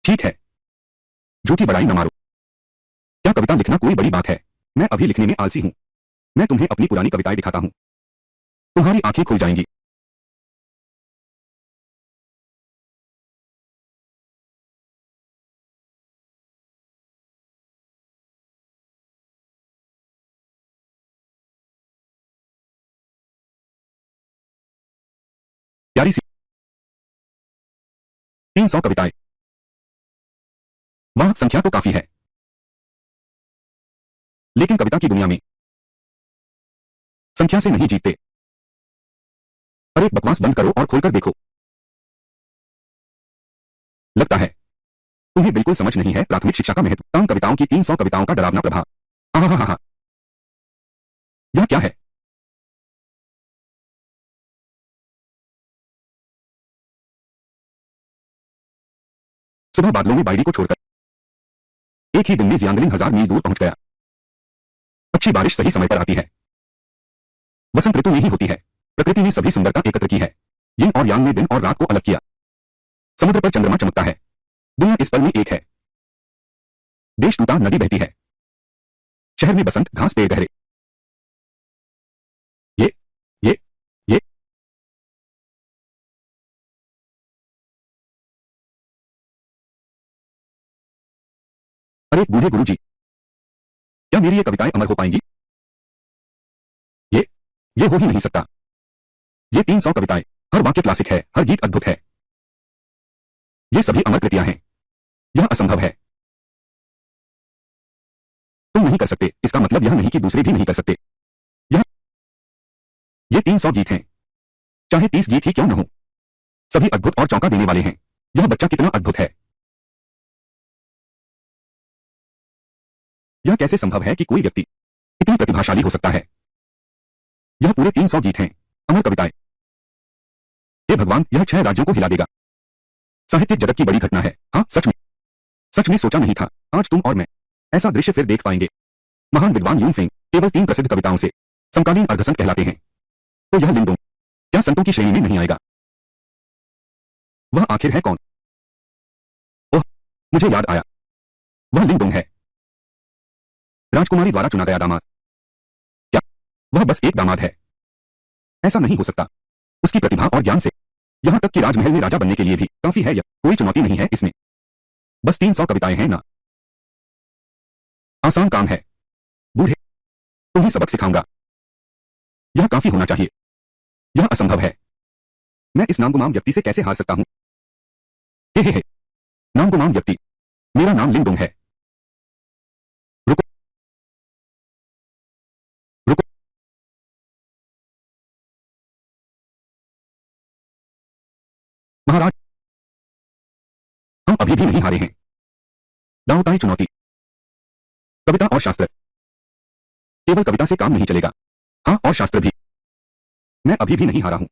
ठीक है, जो की बड़ाई न मारो। क्या कविता लिखना कोई बड़ी बात है? मैं अभी लिखने में आलसी हूं। मैं तुम्हें अपनी पुरानी कविताएं दिखाता हूं, तुम्हारी आंखें खुल जाएंगी। प्यारी सी 300 कविताएं। वह संख्या तो काफी है, लेकिन कविता की दुनिया में संख्या से नहीं जीतते। अरे बकवास बंद करो और खोलकर देखो। लगता है तुम्हें बिल्कुल समझ नहीं है प्राथमिक शिक्षा का महत्व। कम कविताओं की 300 कविताओं का डरावना प्रभाव। आहा, यह क्या है? सुबह बादलों में बायरी को छोड़कर एक ही दिन में जियांगलिंग 1000 मील दूर पहुंच गया। अच्छी बारिश सही समय पर आती है। वसंत ऋतु में ही होती है। प्रकृति ने सभी सुंदरता एकत्र की है। यिन और यांग ने दिन और रात को अलग किया। समुद्र पर चंद्रमा चमकता है। दुनिया इस पल में एक है। देश टूटा, नदी बहती है। शहर में बसंत, घास पेड़ गहरे। ये ये ये अरे बूढ़े गुरुजी, क्या मेरी ये कविताएं अमर हो पाएंगी? ये ये हो ही नहीं सकता। ये 300 कविताएं, हर वाक्य क्लासिक है, हर गीत अद्भुत है। ये सभी अमर कृतियां हैं। यह असंभव है। तुम नहीं कर सकते, इसका मतलब यह नहीं कि दूसरे भी नहीं कर सकते। यह ये 300 गीत हैं, चाहे 30 गीत ही क्यों न हो, सभी अद्भुत और चौंका देने वाले हैं। यह बच्चा कितना अद्भुत है। यह कैसे संभव है कि कोई व्यक्ति इतनी प्रतिभाशाली हो सकता है? यह पूरे 300 गीत हैं, अमर कविताएं। हे भगवान, यह 6 राज्यों को हिला देगा। साहित्य जगत की बड़ी घटना है। हाँ, सच में सोचा नहीं था आज तुम और मैं ऐसा दृश्य फिर देख पाएंगे। महान विद्वान यून फेंग केवल 3 प्रसिद्ध कविताओं से समकालीन अर्धसंत कहलाते हैं। तो यह लिंगडोंग क्या संतों की श्रेणी में नहीं आएगा? वह आखिर है कौन? ओह, मुझे याद आया, वह लिंगडोंग है, राजकुमारी द्वारा चुना गया दामाद। क्या वह बस एक दामाद है? ऐसा नहीं हो सकता। उसकी प्रतिभा और ज्ञान से यहां तक कि राजमहल में राजा बनने के लिए भी काफी है। यह कोई चुनौती नहीं है इसमें। बस 300 कविताएं हैं ना। आसान काम है। बूढ़े, तुम्हें सबक सिखाऊंगा। यह काफी होना चाहिए। यह असंभव है। मैं इस नामकुमाम व्यक्ति से कैसे हार सकता हूं? हे, नामकुमाम व्यक्ति, मेरा नाम लिंगडोंग है। रुको रुको, महाराज, हम अभी भी नहीं हारे हैं। दांवताई चुनौती, कविता और शास्त्र। केवल कविता से काम नहीं चलेगा। हाँ, और शास्त्र भी। मैं अभी भी नहीं हारा हूं।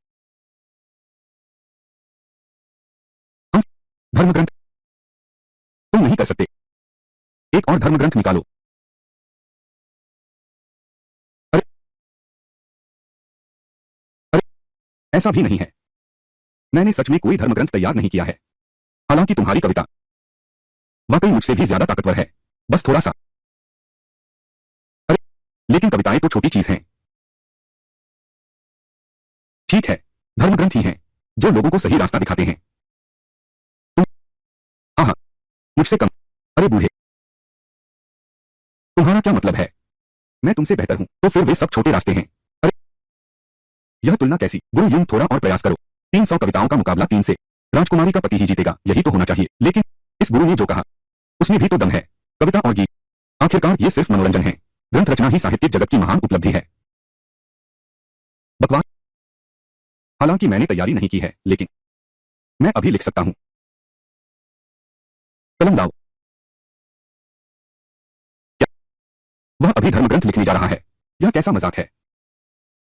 हम धर्मग्रंथ, तुम नहीं कर सकते। एक और धर्मग्रंथ निकालो। अरे अरे, ऐसा भी नहीं है। मैंने सच में कोई धर्मग्रंथ तैयार नहीं किया है। हालांकि तुम्हारी कविता वाकई मुझसे भी ज्यादा ताकतवर है। बस थोड़ा सा। अरे, लेकिन कविताएं तो छोटी चीज हैं। ठीक है, धर्मग्रंथ ही हैं जो लोगों को सही रास्ता दिखाते हैं। तुम, हाँ हाँ, मुझसे कम। अरे बूढ़े, तुम्हारा क्या मतलब है? मैं तुमसे बेहतर हूं तो फिर वे सब छोटे रास्ते हैं। अरे, यह तुलना कैसी? गुरु यूं, थोड़ा और प्रयास करो। 300 कविताओं का मुकाबला 3 से। राजकुमारी का पति ही जीतेगा, यही तो होना चाहिए। लेकिन इस गुरु ने जो कहा उसमें भी तो दम है। कविता और गीत, आखिरकार ये सिर्फ मनोरंजन है। ग्रंथ रचना ही साहित्यिक जगत की महान उपलब्धि है। बकवास। हालांकि मैंने तैयारी नहीं की है, लेकिन मैं अभी लिख सकता हूं। कलम लाओ। क्या वह अभी धर्मग्रंथ लिखने जा रहा है? यह कैसा मजाक है?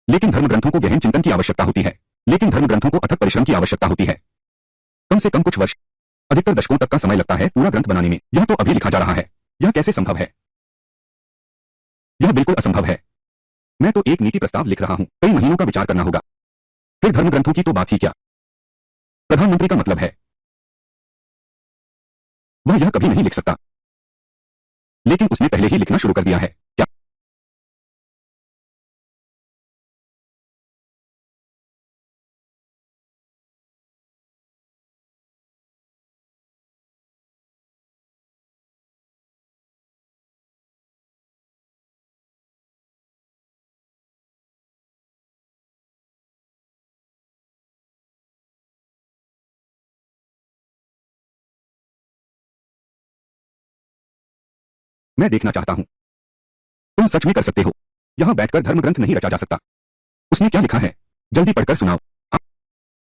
लेकिन धर्मग्रंथों को गहन चिंतन की आवश्यकता होती है। लेकिन धर्मग्रंथों को अथक परिश्रम की आवश्यकता होती है। कम से कम कुछ वर्ष, अधिकतर दशकों तक का समय लगता है पूरा ग्रंथ बनाने में। यह तो अभी लिखा जा रहा है। यह कैसे संभव है? यह बिल्कुल असंभव है। मैं तो एक नीति प्रस्ताव लिख रहा हूं, कई महीनों का विचार करना होगा। फिर धर्मग्रंथों की तो बात ही क्या। प्रधानमंत्री का मतलब है वह यह कभी नहीं लिख सकता, लेकिन उसने पहले ही लिखना शुरू कर दिया है। क्या मैं देखना चाहता हूं, तुम सच में कर सकते हो। यहां बैठकर धर्मग्रंथ नहीं रचा जा सकता। उसने क्या लिखा है, जल्दी पढ़कर सुनाओ। हाँ,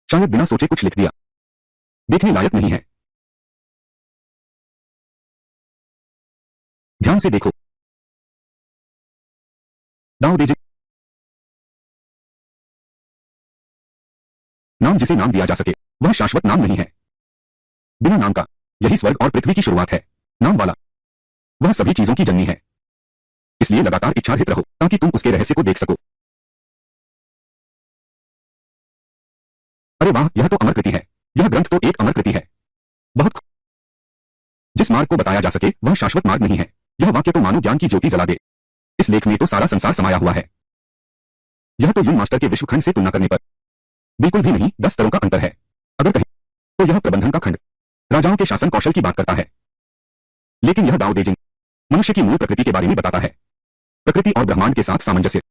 शायद बिना सोचे कुछ लिख दिया। देखने लायक नहीं है। ध्यान से देखो। दाओ दे नाम जिसे नाम दिया जा सके, वह शाश्वत नाम नहीं है। बिना नाम का, यही स्वर्ग और पृथ्वी की शुरुआत है। नाम वाला, वह सभी चीजों की जननी है। इसलिए लगातार इच्छारहित रहो ताकि तुम उसके रहस्य को देख सको। अरे वाह, यह तो अमर कृति है। यह ग्रंथ तो एक अमर कृति है। बहुत जिस मार्ग को बताया जा सके वह शाश्वत मार्ग नहीं है। यह वाक्य तो मानो ज्ञान की ज्योति जला दे। इस लेख में तो सारा संसार समाया हुआ है। यह तो यून मास्टर के विश्वखंड से तुलना करने पर बिल्कुल भी नहीं, 10 स्तरों का अंतर है। अगर कहें तो यह प्रबंधन का खंड, राजाओं के शासन कौशल की बात करता है। लेकिन यह दाओ दे जिंग मनुष्य की मूल प्रकृति के बारे में बताता है। प्रकृति और ब्रह्मांड के साथ सामंजस्य,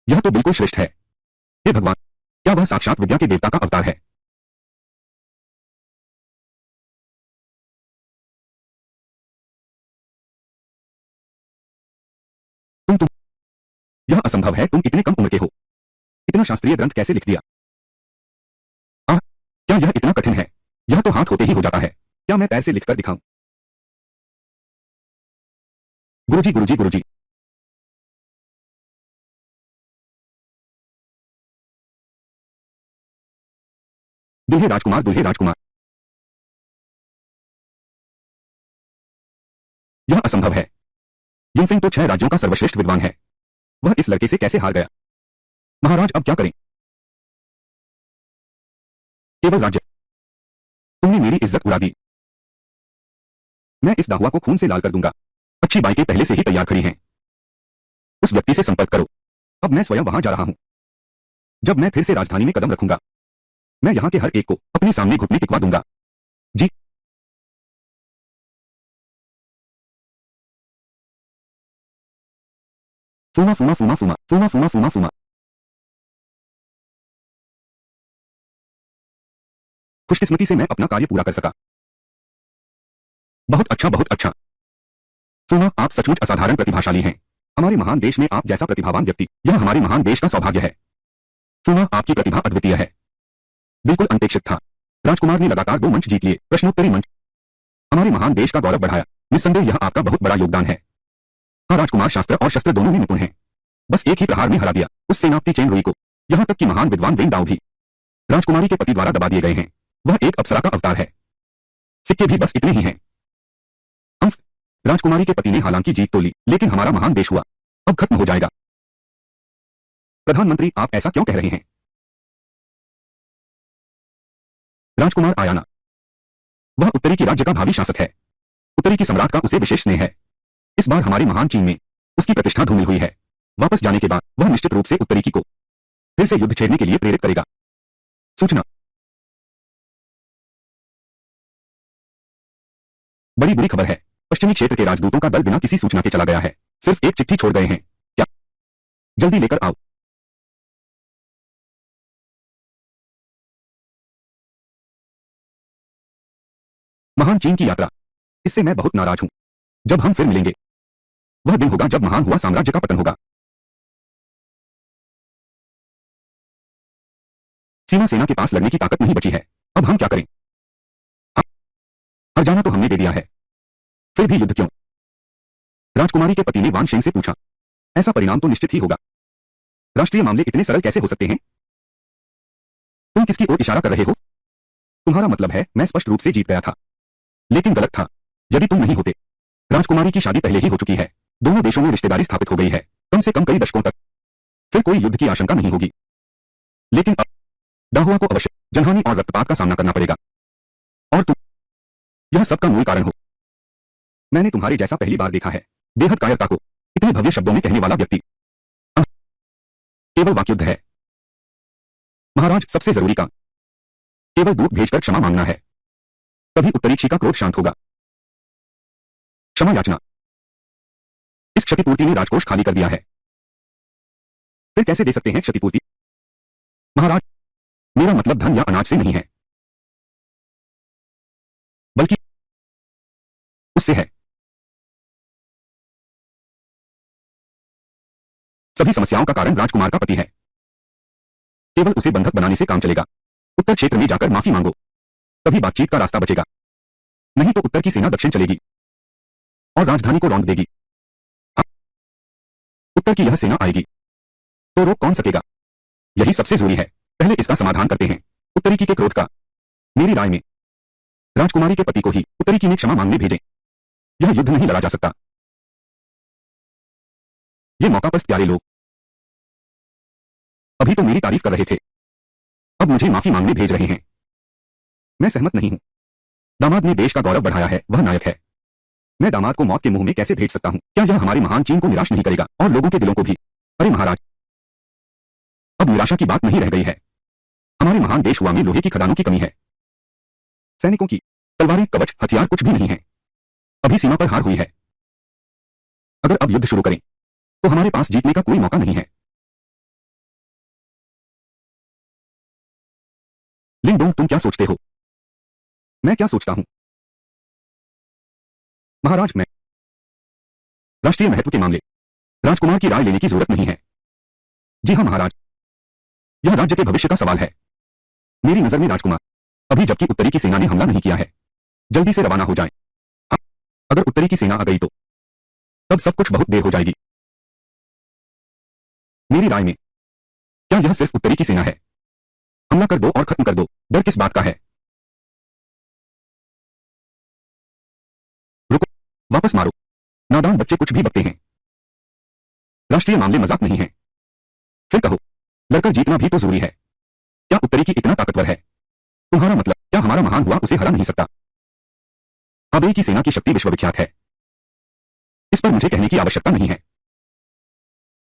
यह तो बिल्कुल श्रेष्ठ है। हे भगवान, क्या वह साक्षात विद्या के देवता का अवतार है? तुम यह असंभव है, तुम इतने कम उम्र के हो। इतना शास्त्रीय ग्रंथ कैसे लिख दिया? आह, क्या यह इतना कठिन है? यह तो हाथ होते ही हो जाता है। क्या मैं पैर से लिखकर दिखाऊं? गुरुजी गुरुजी गुरुजी। दुल्हे राजकुमार दुल्हे राजकुमार, यह असंभव है। युनफिंग तो 6 राज्यों का सर्वश्रेष्ठ विद्वान है। वह इस लड़के से कैसे हार गया? महाराज अब क्या करें? केवल राज्य। तुमने मेरी इज्जत उड़ा दी। मैं इस दाहुआ को खून से लाल कर दूंगा। अच्छी बाइकें पहले से ही तैयार खड़ी हैं। उस व्यक्ति से संपर्क करो। अब मैं स्वयं वहां जा रहा हूं। जब मैं फिर से राजधानी में कदम रखूंगा, मैं यहां के हर एक को अपने सामने घुटने टिकवा दूंगा। जी। फूमा फूमा फूमा फूमा फूमा फूमा फूमा फूमा। खुशकिस्मती से मैं अपना कार्य पूरा कर सका। बहुत अच्छा बहुत अच्छा। फूमा, आप सचमुच असाधारण प्रतिभाशाली हैं। हमारे महान देश में आप जैसा प्रतिभावान व्यक्ति, यह हमारे महान देश का सौभाग्य है। फूमा, आपकी प्रतिभा अद्वितीय है। बिल्कुल अनपेक्षित था। राजकुमार ने लगातार 2 मंच जीत लिए। प्रश्नोत्तरी मंच हमारे महान देश का गौरव बढ़ाया। निस्संदेह यह आपका बहुत बड़ा योगदान है। हाँ, राजकुमार शास्त्र और शस्त्र दोनों में निपुण हैं। बस एक ही प्रहार में हरा दिया उस सेनापति चेन रुई को। यहां तक कि महान विद्वान वेन दाओ भी राजकुमारी के पति द्वारा दबा दिए गए हैं। वह एक अप्सरा का अवतार है। सिक्के भी बस इतने ही हैं। अंफ, राजकुमारी के पति ने हालांकि जीत तो ली, लेकिन हमारा महान देश हुआ अब खत्म हो जाएगा। प्रधानमंत्री, आप ऐसा क्यों कह रहे हैं? राजकुमार आयाना, वह उत्तरी की राज्य का भावी शासक है। उत्तरी की सम्राट का उसे विशेष स्नेह है। इस बार हमारे महान चीन में उसकी प्रतिष्ठा धूमिल हुई है। वापस जाने के बाद वह निश्चित रूप से उत्तरी की को फिर से युद्ध छेड़ने के लिए प्रेरित करेगा। सूचना, बड़ी बुरी खबर है। पश्चिमी क्षेत्र के राजदूतों का दल बिना किसी सूचना के चला गया है। सिर्फ एक चिट्ठी छोड़ गए हैं। क्या? जल्दी लेकर आओ। महान चीन की यात्रा, इससे मैं बहुत नाराज हूं। जब हम फिर मिलेंगे, वह दिन होगा जब महान हुआ साम्राज्य का पतन होगा। सीमा सेना के पास लड़ने की ताकत नहीं बची है। अब हम क्या करें? हर जाना तो हमने दे दिया है, फिर भी युद्ध क्यों? राजकुमारी के पति ने वान शेंग से पूछा। ऐसा परिणाम तो निश्चित ही होगा। राष्ट्रीय मामले इतने सरल कैसे हो सकते हैं? तुम किसकी ओर इशारा कर रहे हो? तुम्हारा मतलब है मैं स्पष्ट रूप से जीत गया था, लेकिन गलत था। यदि तुम नहीं होते, राजकुमारी की शादी पहले ही हो चुकी है। दोनों देशों में रिश्तेदारी स्थापित हो गई है। कम से कम कई दशकों तक फिर कोई युद्ध की आशंका नहीं होगी। लेकिन अब दाहुआ को अवश्य जनहानि और रक्तपात का सामना करना पड़ेगा। और तुम यह सब का मूल कारण हो। मैंने तुम्हारे जैसा पहली बार देखा है। बेहद कायरता को इतने भव्य शब्दों में कहने वाला व्यक्ति। अब केवल वाक्युद्ध है। महाराज, सबसे जरूरी काम केवल दूत भेजकर क्षमा मांगना है। तभी उत्तरीक्षी का क्रोध शांत होगा। क्षमा याचना। इस क्षतिपूर्ति ने राजकोष खाली कर दिया है। फिर कैसे दे सकते हैं क्षतिपूर्ति? महाराज, मेरा मतलब धन या अनाज से नहीं है, बल्कि उससे है। सभी समस्याओं का कारण राजकुमार का पति है। केवल उसे बंधक बनाने से काम चलेगा। उत्तर क्षेत्र में जाकर माफी मांगो, तभी बातचीत का रास्ता बचेगा। नहीं तो उत्तर की सेना दक्षिण चलेगी और राजधानी को रौंद देगी। हाँ, उत्तर की यह सेना आएगी तो रोक कौन सकेगा? यही सबसे जरूरी है। पहले इसका समाधान करते हैं, उत्तरीकी के क्रोध का। मेरी राय में राजकुमारी के पति को ही उत्तरीकी में क्षमा मांगने भेजें। यह युद्ध नहीं लड़ा जा सकता। ये मौकापस्त प्यारे लोग अभी तो मेरी तारीफ कर रहे थे, अब मुझे माफी मांगने भेज रहे हैं। मैं सहमत नहीं हूं। दामाद ने देश का गौरव बढ़ाया है, वह नायक है। मैं दामाद को मौत के मुंह में कैसे भेज सकता हूं? क्या यह हमारे महान चीन को निराश नहीं करेगा और लोगों के दिलों को भी? अरे महाराज, अब निराशा की बात नहीं रह गई है। हमारे महान देश हुआ में लोहे की खदानों की कमी है। सैनिकों की तलवारें, कवच, हथियार कुछ भी नहीं है। अभी सीमा पर हार हुई है। अगर अब युद्ध शुरू करें तो हमारे पास जीतने का कोई मौका नहीं है। लिंगडोंग, तुम क्या सोचते हो? मैं क्या सोचता हूं? महाराज, मैं राष्ट्रीय महत्व के मामले राजकुमार की राय लेने की जरूरत नहीं है। जी हां महाराज, यह राज्य के भविष्य का सवाल है। मेरी नजर में राजकुमार अभी, जबकि उत्तरी की सेना ने हमला नहीं किया है, जल्दी से रवाना हो जाए। हाँ, अगर उत्तरी की सेना आ गई तो तब सब कुछ बहुत देर हो जाएगी। मेरी राय में क्या यह सिर्फ उत्तरी की सेना है? हमला कर दो और खत्म कर दो। डर किस बात का है? रुको, वापस मारो। नादान बच्चे कुछ भी बकते हैं। राष्ट्रीय मामले मजाक नहीं है। फिर कहो, लड़कर जीतना भी तो जरूरी है। क्या उत्तरी की इतना ताकतवर है? तुम्हारा मतलब क्या हमारा महान हुआ उसे हरा नहीं सकता? हाबेई की सेना की शक्ति विश्वविख्यात है, इस पर मुझे कहने की आवश्यकता नहीं है।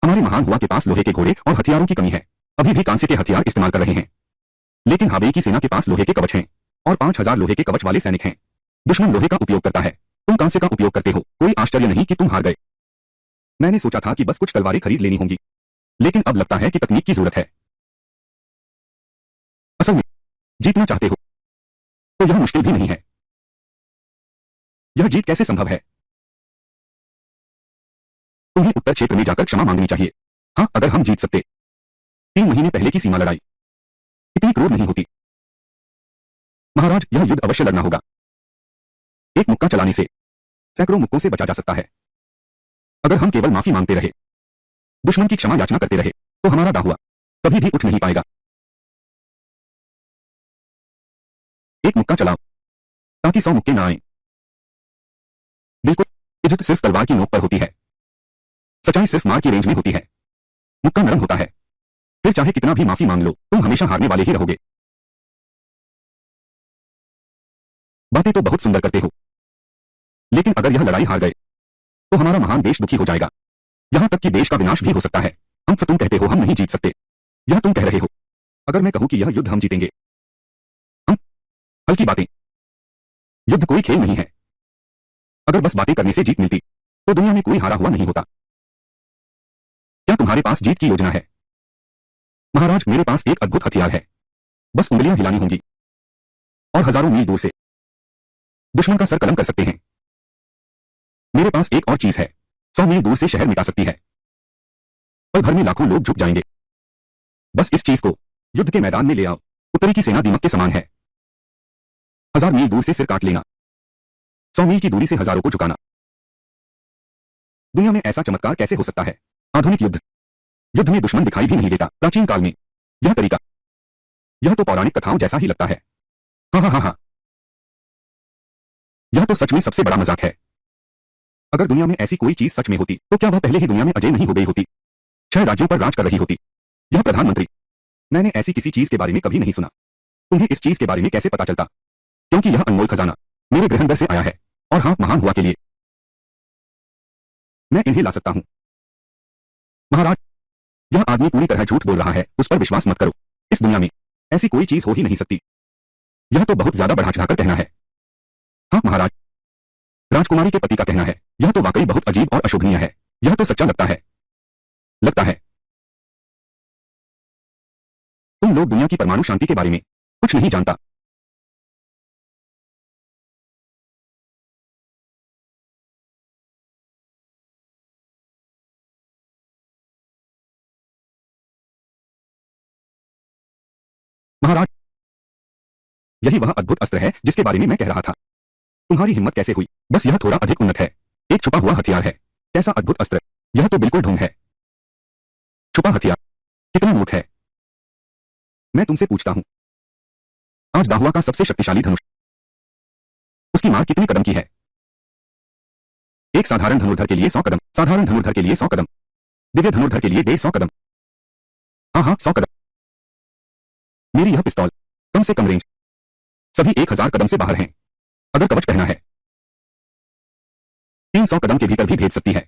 हमारे महान हुआ के पास लोहे के घोड़े और हथियारों की कमी है। अभी भी कांसे के हथियार इस्तेमाल कर रहे हैं, लेकिन हाबेई की सेना के पास लोहे के कवच हैं और 5000 लोहे के कवच वाले सैनिक हैं। दुश्मन लोहे का उपयोग करता है, तुम कांसे का उपयोग करते हो। कोई आश्चर्य नहीं कि तुम हार गए। मैंने सोचा था कि बस कुछ तलवारें खरीद लेनी होंगी, लेकिन अब लगता है कि तकनीक की जरूरत है। असल में जीतना चाहते हो तो यह मुश्किल भी नहीं है। यह जीत कैसे संभव है? तुम्हें उत्तर क्षेत्र में जाकर क्षमा मांगनी चाहिए। हाँ, अगर हम जीत सकते। 3 महीने पहले की सीमा लड़ाई इतनी क्रूर नहीं होती। महाराज, यह युद्ध अवश्य लड़ना होगा। एक मुक्का चलाने से सैकड़ों मुक्कों से बचा जा सकता है। अगर हम केवल माफी मांगते रहे, दुश्मन की क्षमा याचना करते रहे, तो हमारा दाहुआ कभी भी उठ नहीं पाएगा। एक मुक्का चलाओ ताकि 100 मुक्के ना आए। बिल्कुल, इज्जत सिर्फ तलवार की नोक पर होती है। सच्चाई सिर्फ मार की रेंज में होती है। मुक्का नरम होता है, फिर चाहे कितना भी माफी मांग लो, तुम हमेशा हारने वाले ही रहोगे। बातें तो बहुत सुंदर करते हो, लेकिन अगर यह लड़ाई हार गए तो हमारा महान देश दुखी हो जाएगा। यहां तक कि देश का विनाश भी हो सकता है। तुम कहते हो हम नहीं जीत सकते, यह तुम कह रहे हो। अगर मैं कहूं कि यह युद्ध हम जीतेंगे, हम हल्की बातें। युद्ध कोई खेल नहीं है। अगर बस बातें करने से जीत मिलती तो दुनिया में कोई हारा हुआ नहीं होता। क्या तुम्हारे पास जीत की योजना है? महाराज, मेरे पास एक अद्भुत हथियार है। बस उंगलियां हिलानी होंगी और हजारों मील दूर से दुश्मन का सर कलम कर सकते हैं। मेरे पास एक और चीज है, 100 मील दूर से शहर मिटा सकती है। पल भर में लाखों लोग झुक जाएंगे। बस इस चीज को युद्ध के मैदान में ले आओ। उत्तरी की सेना दीमक के समान है। 1000 मील दूर से सिर काट लेना, 100 मील की दूरी से हजारों को झुकाना। दुनिया में ऐसा चमत्कार कैसे हो सकता है? आधुनिक युद्ध, युद्ध में दुश्मन दिखाई भी नहीं देता। प्राचीन काल में यह तरीका, यह तो पौराणिक कथाओं जैसा ही लगता है। हाँ हाँ हाँ हाँ, यह तो सच में सबसे बड़ा मजाक है। अगर दुनिया में ऐसी कोई चीज सच में होती तो क्या वह पहले ही दुनिया में अजय नहीं हो गई होती? 6 राज्यों पर राज कर रही होती। यह प्रधानमंत्री। मैंने ऐसी किसी चीज के बारे में कभी नहीं सुना। तुम्हें इस चीज के बारे में कैसे पता चलता? क्योंकि यह अनमोल खजाना मेरे गृह अंदर से आया है। और हाँ, महान हुआ के लिए मैं इन्हें ला सकता हूं। महाराज, यह आदमी पूरी तरह झूठ बोल रहा है, उस पर विश्वास मत करो। इस दुनिया में ऐसी कोई चीज हो ही नहीं सकती। यह तो बहुत ज्यादा बढ़ा चढ़ाकर कहना है। हाँ महाराज, राजकुमारी के पति का कहना है। यह तो वाकई बहुत अजीब और अशोभनीय है। यह तो सच्चा लगता है। लगता है तुम लोग दुनिया की परमाणु शांति के बारे में कुछ नहीं जानता। महाराज, यही वह अद्भुत अस्त्र है जिसके बारे में मैं कह रहा था। तुम्हारी हिम्मत कैसे हुई? बस यह थोड़ा अधिक उन्नत है। एक छुपा हुआ हथियार है। कैसा अद्भुत अस्त्र! यह तो बिल्कुल ढोंग है। छुपा हथियार? कितना मूर्ख है। मैं तुमसे पूछता हूं, आज दाहुआ का सबसे शक्तिशाली धनुष, उसकी मार कितने कदम की है? एक साधारण धनुर्धर के लिए 100 कदम, साधारण धनुर्धर के लिए 100 कदम, दिव्य धनुर्धर के लिए 150 कदम। हाँ हाँ, 100 कदम। मेरी यह पिस्तौल कम से कम रेंज सभी 1000 कदम से बाहर हैं। अगर कवच पहना है 300 कदम के भीतर भी भेज सकती है।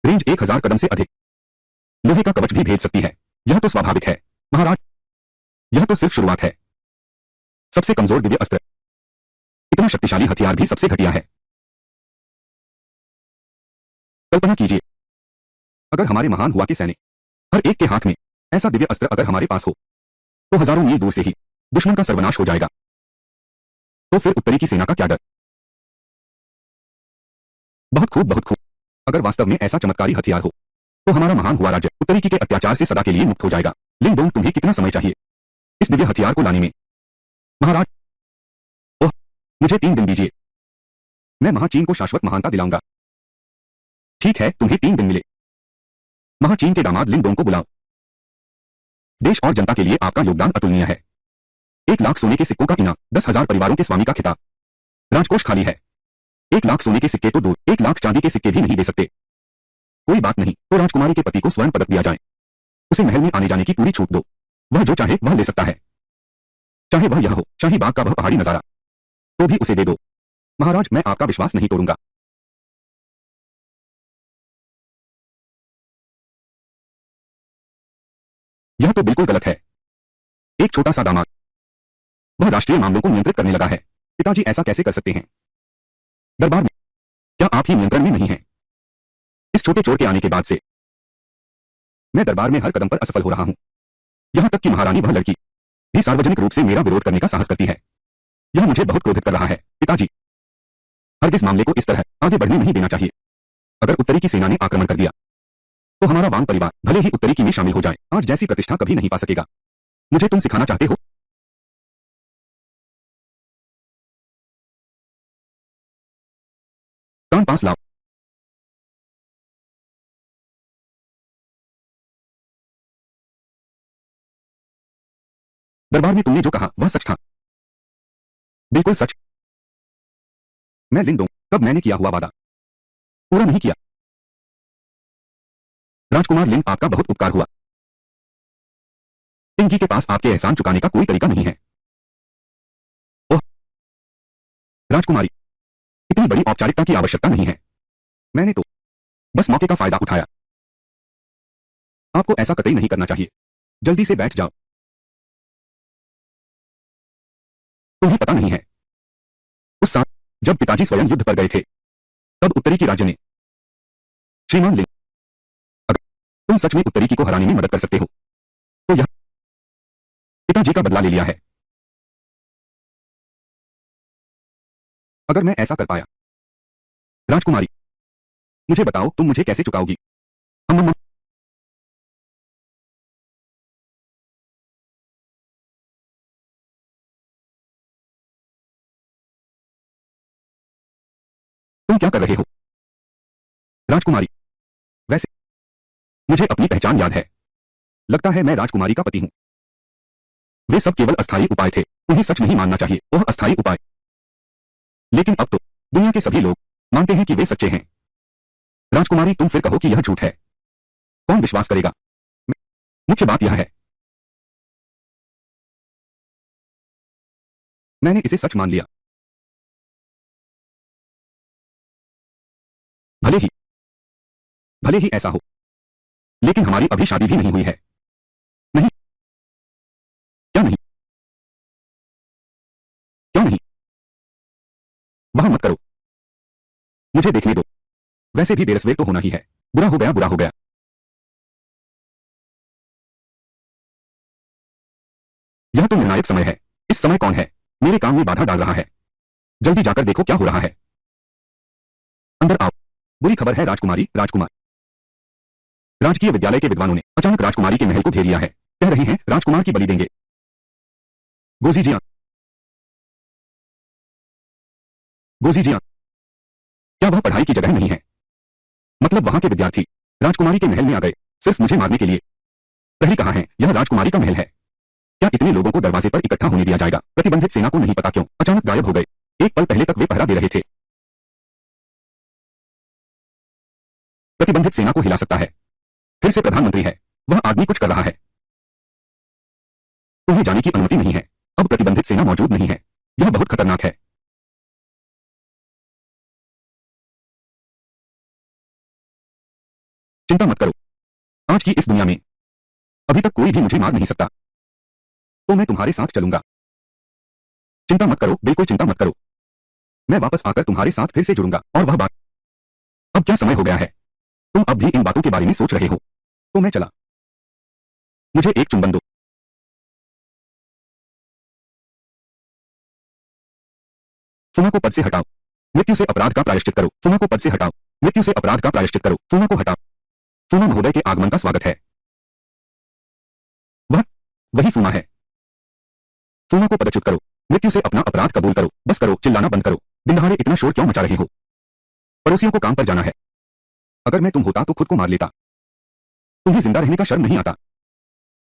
रेंज 1000 कदम से अधिक लोहे का कवच भी भेज सकती है। यह तो स्वाभाविक है। महाराज, यह तो सिर्फ शुरुआत है। सबसे कमजोर दिव्य अस्त्र, इतना शक्तिशाली हथियार भी सबसे घटिया है। कल्पना कीजिए, अगर हमारे महान हुआ के सैनिक हर एक के हाथ में ऐसा दिव्य अस्त्र अगर हमारे पास हो, तो हजारों मील दूर से ही दुश्मन का सर्वनाश हो जाएगा। तो फिर उत्तरी की सेना का क्या डर? बहुत खूब, बहुत खूब। अगर वास्तव में ऐसा चमत्कारी हथियार हो, तो हमारा महान हुआ राज्य उत्तरी के अत्याचार से सदा के लिए मुक्त हो जाएगा। लिंगडोंग, तुम्हें कितना समय चाहिए इस दिव्य हथियार को लाने में? महाराज, ओह, मुझे 3 दिन दीजिए। मैं महाचीन को शाश्वत महानता दिलाऊंगा। ठीक है, तुम्हें 3 दिन मिले। महाचीन के दामाद लिंगडोंग को बुलाओ। देश और जनता के लिए आपका योगदान अतुलनीय है। 1 लाख सोने के सिक्कों का इनाम, 10,000 परिवारों के स्वामी का खिताब। राजकोष खाली है। 1 लाख सोने के सिक्के तो दूर, 1 लाख चांदी के सिक्के भी नहीं दे सकते। कोई बात नहीं, तो राजकुमारी के पति को स्वर्ण पदक दिया जाए। उसे महल में आने जाने की पूरी छूट दो। वह जो चाहे वह ले सकता है। चाहे वह यह हो, शाही बाग का वह पहाड़ी नजारा, तो भी उसे दे दो। महाराज, मैं आपका विश्वास नहीं तोड़ूंगा। यह तो बिल्कुल गलत है। एक छोटा सा दामाद, वह राष्ट्रीय मामलों को नियंत्रित करने लगा है। पिताजी ऐसा कैसे कर सकते हैं? दरबार में क्या आप ही नियंत्रण में नहीं हैं? इस छोटे चोर के आने के बाद से मैं दरबार में हर कदम पर असफल हो रहा हूं। यहां तक कि महारानी, वह लड़की भी सार्वजनिक रूप से मेरा विरोध करने का साहस करती है। यह मुझे बहुत क्रोधित कर रहा है। पिताजी, हरगिज मामले को इस तरह आगे बढ़ने नहीं देना चाहिए। अगर उत्तरी की सेना ने आक्रमण कर दिया, तो हमारा वांग परिवार भले ही उत्तरी की में शामिल हो जाए, आज जैसी प्रतिष्ठा कभी नहीं पा सकेगा। मुझे तुम सिखाना चाहते हो? कान पास लाओ। दरबार में तुमने जो कहा वह सच था। बिल्कुल सच। मैं लिंगडोंग, कब मैंने किया हुआ वादा पूरा नहीं किया? राजकुमार लिंग, आपका बहुत उपकार हुआ। पिंकी के पास आपके एहसान चुकाने का कोई तरीका नहीं है। ओह राजकुमारी, इतनी बड़ी औपचारिकता की आवश्यकता नहीं है। मैंने तो बस मौके का फायदा उठाया। आपको ऐसा कतई नहीं करना चाहिए। जल्दी से बैठ जाओ। तुम्हें पता नहीं है, उस साल जब पिताजी स्वयं युद्ध पर गए थे, तब उत्तरी की राज्य ने, श्रीमान लिंग, अगर तुम सच में उत्तरी की को हराने में मदद कर सकते हो, तो यह पिताजी का बदला ले लिया है। अगर मैं ऐसा कर पाया, राजकुमारी, मुझे बताओ तुम मुझे कैसे चुकाओगी? हम तुम क्या कर रहे हो? राजकुमारी, वैसे मुझे अपनी पहचान याद है। लगता है मैं राजकुमारी का पति हूं। वे सब केवल अस्थायी उपाय थे। उन्हें सच नहीं मानना चाहिए, वह अस्थायी उपाय। लेकिन अब तो दुनिया के सभी लोग मानते हैं कि वे सच्चे हैं। राजकुमारी, तुम फिर कहो कि यह झूठ है, कौन विश्वास करेगा? मुख्य बात यह है, मैंने इसे सच मान लिया। भले ही ऐसा हो, लेकिन हमारी अभी शादी भी नहीं हुई है। नहीं, क्या नहीं? क्यों नहीं? वहां मत करो, मुझे देखने दो। वैसे भी बेरसवेर तो होना ही है। बुरा हो गया, बुरा हो गया। यह तो निर्णायक समय है। इस समय कौन है मेरे काम में बाधा डाल रहा है? जल्दी जाकर देखो क्या हो रहा है। अंदर आओ। बुरी खबर है राजकुमारी, राजकुमार। राजकीय विद्यालय के विद्वानों ने अचानक राजकुमारी के महल को घेर लिया है। कह रहे हैं राजकुमार की बलि देंगे। गोजी जी, गोजी जी, क्या वह पढ़ाई की जगह नहीं है? मतलब वहां के विद्यार्थी राजकुमारी के महल में आ गए सिर्फ मुझे मारने के लिए। प्रहरी कहाँ है? यह राजकुमारी का महल है। क्या इतने लोगों को दरवाजे पर इकट्ठा होने दिया जाएगा? प्रतिबंधित सेना को नहीं पता क्यों अचानक गायब हो गए। एक पल पहले तक वे पहरा दे रहे थे। प्रतिबंधित सेना को हिला सकता है। फिर से प्रधानमंत्री है। वह आदमी कुछ कर रहा है। तुम्हें जाने की अनुमति नहीं है। अब प्रतिबंधित सेना मौजूद नहीं है। यह बहुत खतरनाक है। चिंता मत करो। आज की इस दुनिया में अभी तक कोई भी मुझे मार नहीं सकता। तो मैं तुम्हारे साथ चलूंगा। चिंता मत करो, बिल्कुल चिंता मत करो। मैं वापस आकर तुम्हारे साथ फिर से जुड़ूंगा। और वह बात, अब क्या समय हो गया है? तुम अब भी इन बातों के बारे में सोच रहे हो? तो मैं चला। मुझे एक चुंबन दो। फुमा को पद से हटाओ। मृत्यु से अपराध का प्रायश्चित करो। फुमा को पद से हटाओ। मृत्यु से अपराध का प्रायश्चित करो। फुमा को हटाओ। फुमा महोदय के आगमन का स्वागत है। वह वही फुमा है। फुमा को पदच्युत करो। मृत्यु से अपना अपराध कबूल करो। बस करो, चिल्लाना बंद करो। दिन दहाड़े इतना शोर क्यों मचा रहे हो? पड़ोसियों को काम पर जाना है। अगर मैं तुम होता तो खुद को मार लेता। तुम्हें जिंदा रहने का शर्म नहीं आता?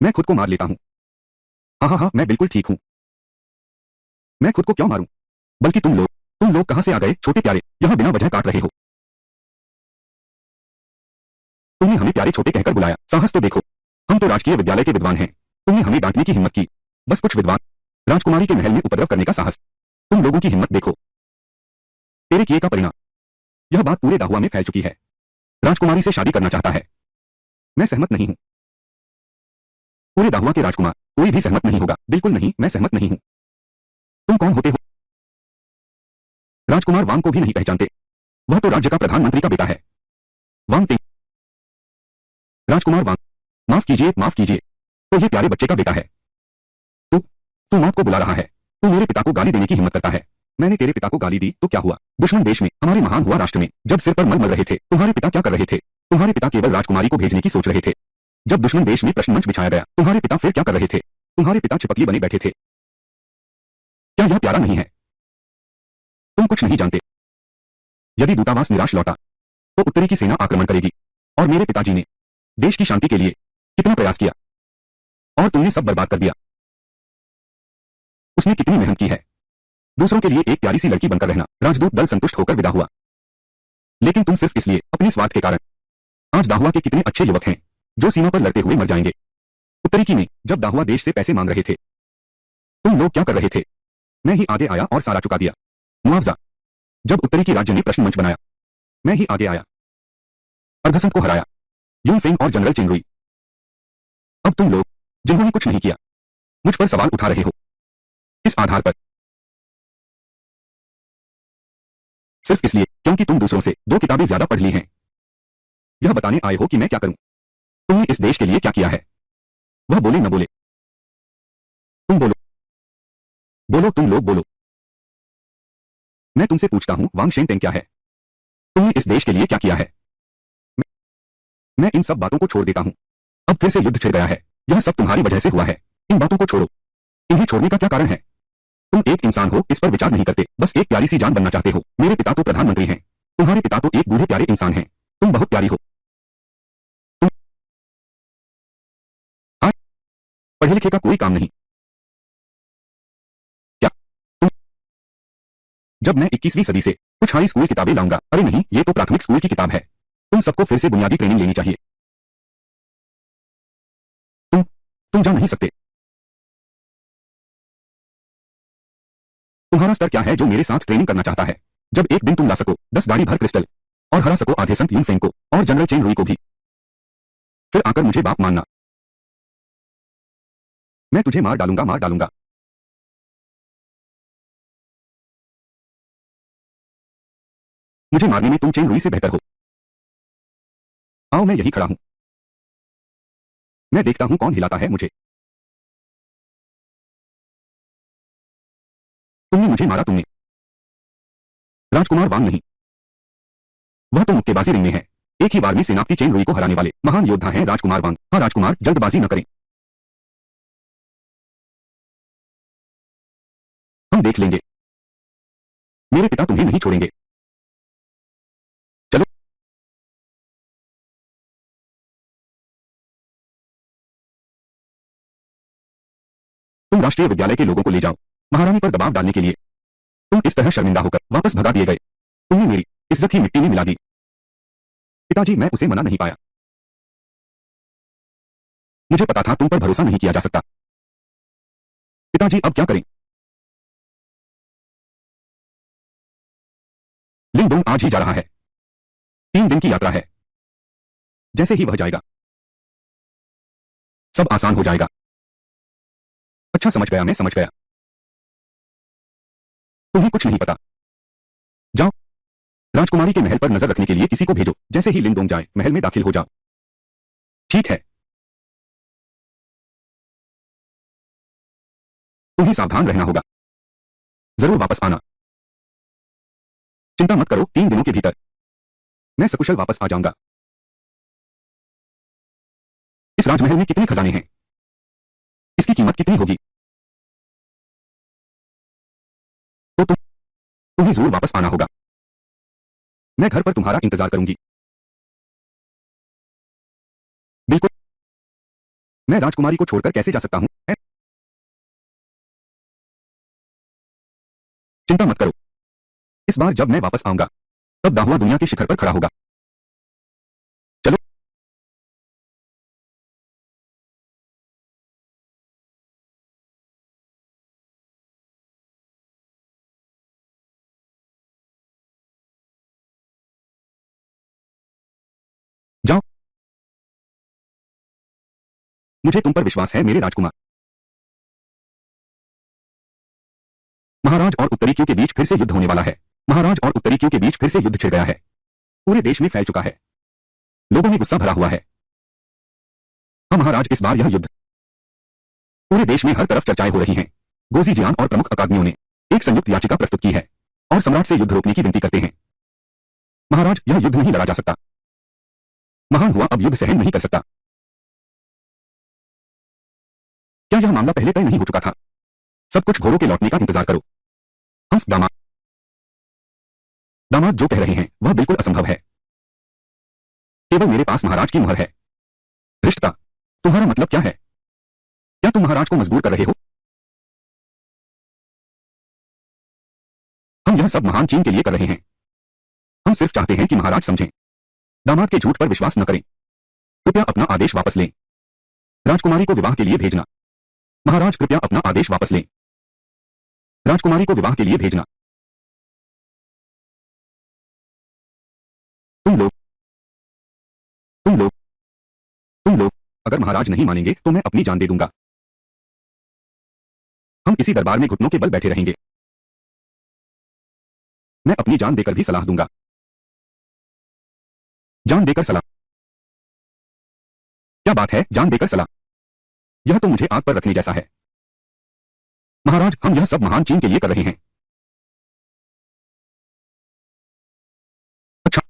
मैं खुद को मार लेता हूं। हाँ हाँ, मैं बिल्कुल ठीक हूं। मैं खुद को क्यों मारूं? बल्कि तुम लोग कहां से आ गए छोटे प्यारे? यहां बिना वजह काट रहे हो। तुमने हमें प्यारे छोटे कहकर बुलाया। साहस तो देखो। हम तो राजकीय विद्यालय के विद्वान हैं। तुमने हमें डांटने की हिम्मत की। बस कुछ विद्वान। राजकुमारी के महल में उपद्रव करने का साहस। तुम लोगों की हिम्मत देखो। तेरे किए का परिणाम। यह बात पूरे दाहुआ में फैल चुकी है। राजकुमारी से शादी करना चाहता है। मैं सहमत नहीं हूं। पूरे दाहुआ के राजकुमार कोई भी सहमत नहीं होगा। बिल्कुल नहीं, मैं सहमत नहीं हूं। तुम कौन होते हो? राजकुमार वांग को भी नहीं पहचानते। वह तो राज्य का प्रधानमंत्री का बेटा है। वांग टिंग। राजकुमार वांग। माफ कीजिए, माफ कीजिए। तो ये प्यारे बच्चे का बेटा है। तू मौत को बुला रहा है। तू मेरे पिता को गाली देने की हिम्मत करता है। मैंने तेरे पिता को गाली दी तो क्या हुआ? दुश्मन देश में, हमारे महान हुआ राष्ट्र में, जब सिर पर मल मल रहे थे, तुम्हारे पिता क्या कर रहे थे? तुम्हारे पिता केवल राजकुमारी को भेजने की सोच रहे थे। जब दुश्मन देश में प्रश्न मंच बिछाया गया, तुम्हारे पिता फिर क्या कर रहे थे? तुम्हारे पिता चिपकली बने बैठे थे। क्या यह प्यारा नहीं है? तुम कुछ नहीं जानते। यदि दूतावास निराश लौटा तो उत्तरी की सेना आक्रमण करेगी। और मेरे पिताजी ने देश की शांति के लिए कितना प्रयास किया, और तुमने सब बर्बाद कर दिया। उसने कितनी मेहनत की है दूसरों के लिए एक प्यारी सी लड़की बनकर रहना। राजदूत दल संतुष्ट होकर विदा हुआ। लेकिन तुम सिर्फ इसलिए, अपने स्वार्थ के कारण। आज दाहुआ के कितने अच्छे युवक हैं जो सीमा पर लड़ते हुए मर जाएंगे। उत्तरी में जब दाहुआ देश से पैसे मांग रहे थे, तुम लोग क्या कर रहे थे? मैं ही आगे आया और सारा चुका दिया। मुआवजा। जब उत्तरी की राज्य ने प्रश्न मंच बनाया, मैं ही आगे आया। अर्धसंत को हराया। यूनफेंग और जनरल चेंगरुई। अब तुम लोग जिन्होंने कुछ नहीं किया, मुझ पर सवाल उठा रहे हो। इस आधार पर, सिर्फ इसलिए क्योंकि तुम दूसरों से 2 किताबें ज्यादा पढ़ ली हैं। यह बताने आए हो कि मैं क्या करूं? तुमने इस देश के लिए क्या किया है? वह बोले न बोले। तुम बोलो। बोलो, तुम लोग बोलो। मैं तुमसे पूछता हूं, वांग शेंगटेंग क्या है? तुमने इस देश के लिए क्या किया है? मैं इन सब बातों को छोड़ देता हूं। अब फिर से युद्ध छिड़ गया है। यह सब तुम्हारी वजह से हुआ है। इन बातों को छोड़ो। इन्हें छोड़ने का क्या कारण है? तुम एक इंसान हो, इस पर विचार नहीं करते, बस एक प्यारी सी जान बनना चाहते हो। मेरे पिता तो प्रधानमंत्री हैं। तुम्हारे पिता तो एक बूढ़े प्यारे इंसान हैं। तुम बहुत प्यारी हो। तुम आज पढ़े लिखे का कोई काम नहीं। क्या? तुम जब मैं 21वीं सदी से कुछ हाई स्कूल किताबें लाऊंगा? अरे नहीं, ये तो प्राथमिक स्कूल की किताब है। तुम सबको फिर से बुनियादी ट्रेनिंग लेनी चाहिए। तुम तुम जा नहीं सकते। तुम्हारा स्तर क्या है जो मेरे साथ ट्रेनिंग करना चाहता है? जब एक दिन तुम ला सको 10 गाड़ी भर क्रिस्टल और हरा सको आधे संत यूनफेंग को और जनरल चेन रुई को भी। फिर आकर मुझे बाप मानना। मैं तुझे मार डालूंगा, मार डालूंगा। मुझे मारने में तुम चेन रुई से बेहतर हो। आओ, मैं यही खड़ा हूं। मैं देखता हूं कौन हिलाता है मुझे। तुमने मुझे मारा, तुमने। राजकुमार वांग नहीं, वह तो मुक्केबाजी रिंग में है। एक ही बार में सेनापति चेन रुई को हराने वाले महान योद्धा हैं राजकुमार वांग। हाँ राजकुमार, जल्दबाजी न करें। हम देख लेंगे। मेरे पिता तुम्हें नहीं छोड़ेंगे। चलो। तुम राष्ट्रीय विद्यालय के लोगों को ले जाओ महारानी पर दबाव डालने के लिए। तुम इस तरह शर्मिंदा होकर वापस भगा दिए गए। तुमने मेरी इज्जत ही मिट्टी में मिला दी। पिताजी, मैं उसे मना नहीं पाया। मुझे पता था तुम पर भरोसा नहीं किया जा सकता। पिताजी, अब क्या करें? लिंगडोंग आज ही जा रहा है। 3 दिन की यात्रा है। जैसे ही वह जाएगा सब आसान हो जाएगा। अच्छा, समझ गया, मैं समझ गया। तुम्हें कुछ नहीं पता। जाओ, राजकुमारी के महल पर नजर रखने के लिए किसी को भेजो। जैसे ही लिंगडोंग जाए महल में दाखिल हो जाओ। ठीक है। तुम्हें सावधान रहना होगा। जरूर वापस आना। चिंता मत करो, 3 दिनों के भीतर मैं सकुशल वापस आ जाऊंगा। इस राजमहल में कितने खजाने हैं? इसकी कीमत कितनी होगी? तो तुम्हें जरूर वापस आना होगा। मैं घर पर तुम्हारा इंतजार करूंगी। बिल्कुल। मैं राजकुमारी को छोड़कर कैसे जा सकता हूं? चिंता मत करो। इस बार जब मैं वापस आऊंगा तब दाहुआ दुनिया के शिखर पर खड़ा होगा। चलो। जाओ। मुझे तुम पर विश्वास है मेरे राजकुमार। महाराज और उत्तरी क्यू के बीच फिर से युद्ध होने वाला है। महाराज और उत्तरी क्यू के बीच फिर से युद्ध छिड़ गया है। पूरे देश में फैल चुका है। लोगों में गुस्सा भरा हुआ है। हाँ महाराज, इस बार यह युद्ध पूरे देश में हर तरफ चर्चाएं हो रही हैं। गोजी जियान और प्रमुख अकादमियों ने एक संयुक्त याचिका प्रस्तुत की है और सम्राट से युद्ध रोकने की विनती करते हैं। महाराज, यह युद्ध नहीं लड़ा जा सकता। महान हुआ अब युद्ध सहन नहीं कर सकता। क्या यह मामला पहले तय नहीं हो चुका था? सब कुछ घोड़ों के लौटने का इंतजार करो। हम दामाद दामाद जो कह रहे हैं वह बिल्कुल असंभव है। केवल मेरे पास महाराज की मुहर है। धृष्टता, तुम्हारा मतलब क्या है? क्या तुम महाराज को मजबूर कर रहे हो? हम यह सब महान चीन के लिए कर रहे हैं। हम सिर्फ चाहते हैं कि महाराज समझें। दामाद के झूठ पर विश्वास न करें। कृपया अपना आदेश वापस लें। राजकुमारी को विवाह के लिए भेजना। महाराज, कृपया अपना आदेश वापस लें। राजकुमारी को विवाह के लिए भेजना। तुम लोग तुम लोग तुम लोग अगर महाराज नहीं मानेंगे तो मैं अपनी जान दे दूंगा। हम इसी दरबार में घुटनों के बल बैठे रहेंगे। मैं अपनी जान देकर भी सलाह दूंगा। जान देकर सलाह? क्या बात है, जान देकर सलाह? यह तो मुझे आग पर रखने जैसा है। महाराज, हम यह सब महान चीन के लिए कर रहे हैं। अच्छा,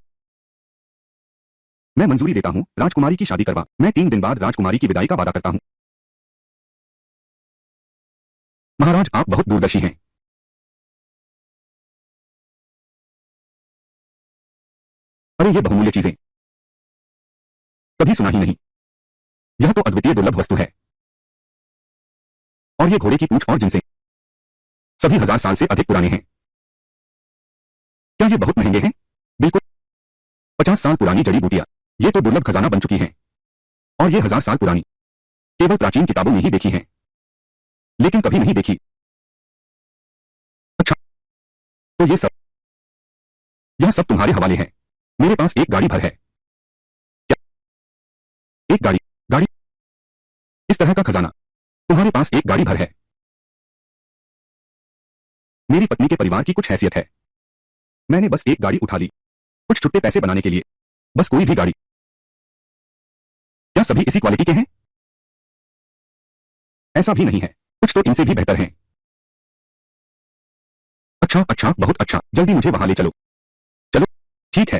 मैं मंजूरी देता हूं। राजकुमारी की शादी करवा। मैं 3 दिन बाद राजकुमारी की विदाई का वादा करता हूं। महाराज, आप बहुत दूरदर्शी हैं। अरे ये बहुमूल्य चीजें कभी सुना ही नहीं। यह तो अद्वितीय दुर्लभ वस्तु है। और ये घोड़े की पूंछ और जिनसे सभी 1000 साल से अधिक पुराने हैं। क्या ये बहुत महंगे हैं? बिल्कुल। 50 साल पुरानी जड़ी बूटियां, ये तो दुर्लभ खजाना बन चुकी हैं। और ये 1000 साल पुरानी केवल प्राचीन किताबों में ही देखी हैं, लेकिन कभी नहीं देखी। अच्छा, तो यह सब तुम्हारे हवाले है। मेरे पास एक गाड़ी भर है। क्या? एक गाड़ी? गाड़ी? इस तरह का खजाना? तुम्हारे पास एक गाड़ी भर है? मेरी पत्नी के परिवार की कुछ हैसियत है। मैंने बस एक गाड़ी उठा ली, कुछ छुट्टे पैसे बनाने के लिए। बस कोई भी गाड़ी। क्या सभी इसी क्वालिटी के हैं? ऐसा भी नहीं है, कुछ तो इनसे भी बेहतर हैं। अच्छा अच्छा, बहुत अच्छा, जल्दी मुझे वहां ले चलो। चलो, ठीक है।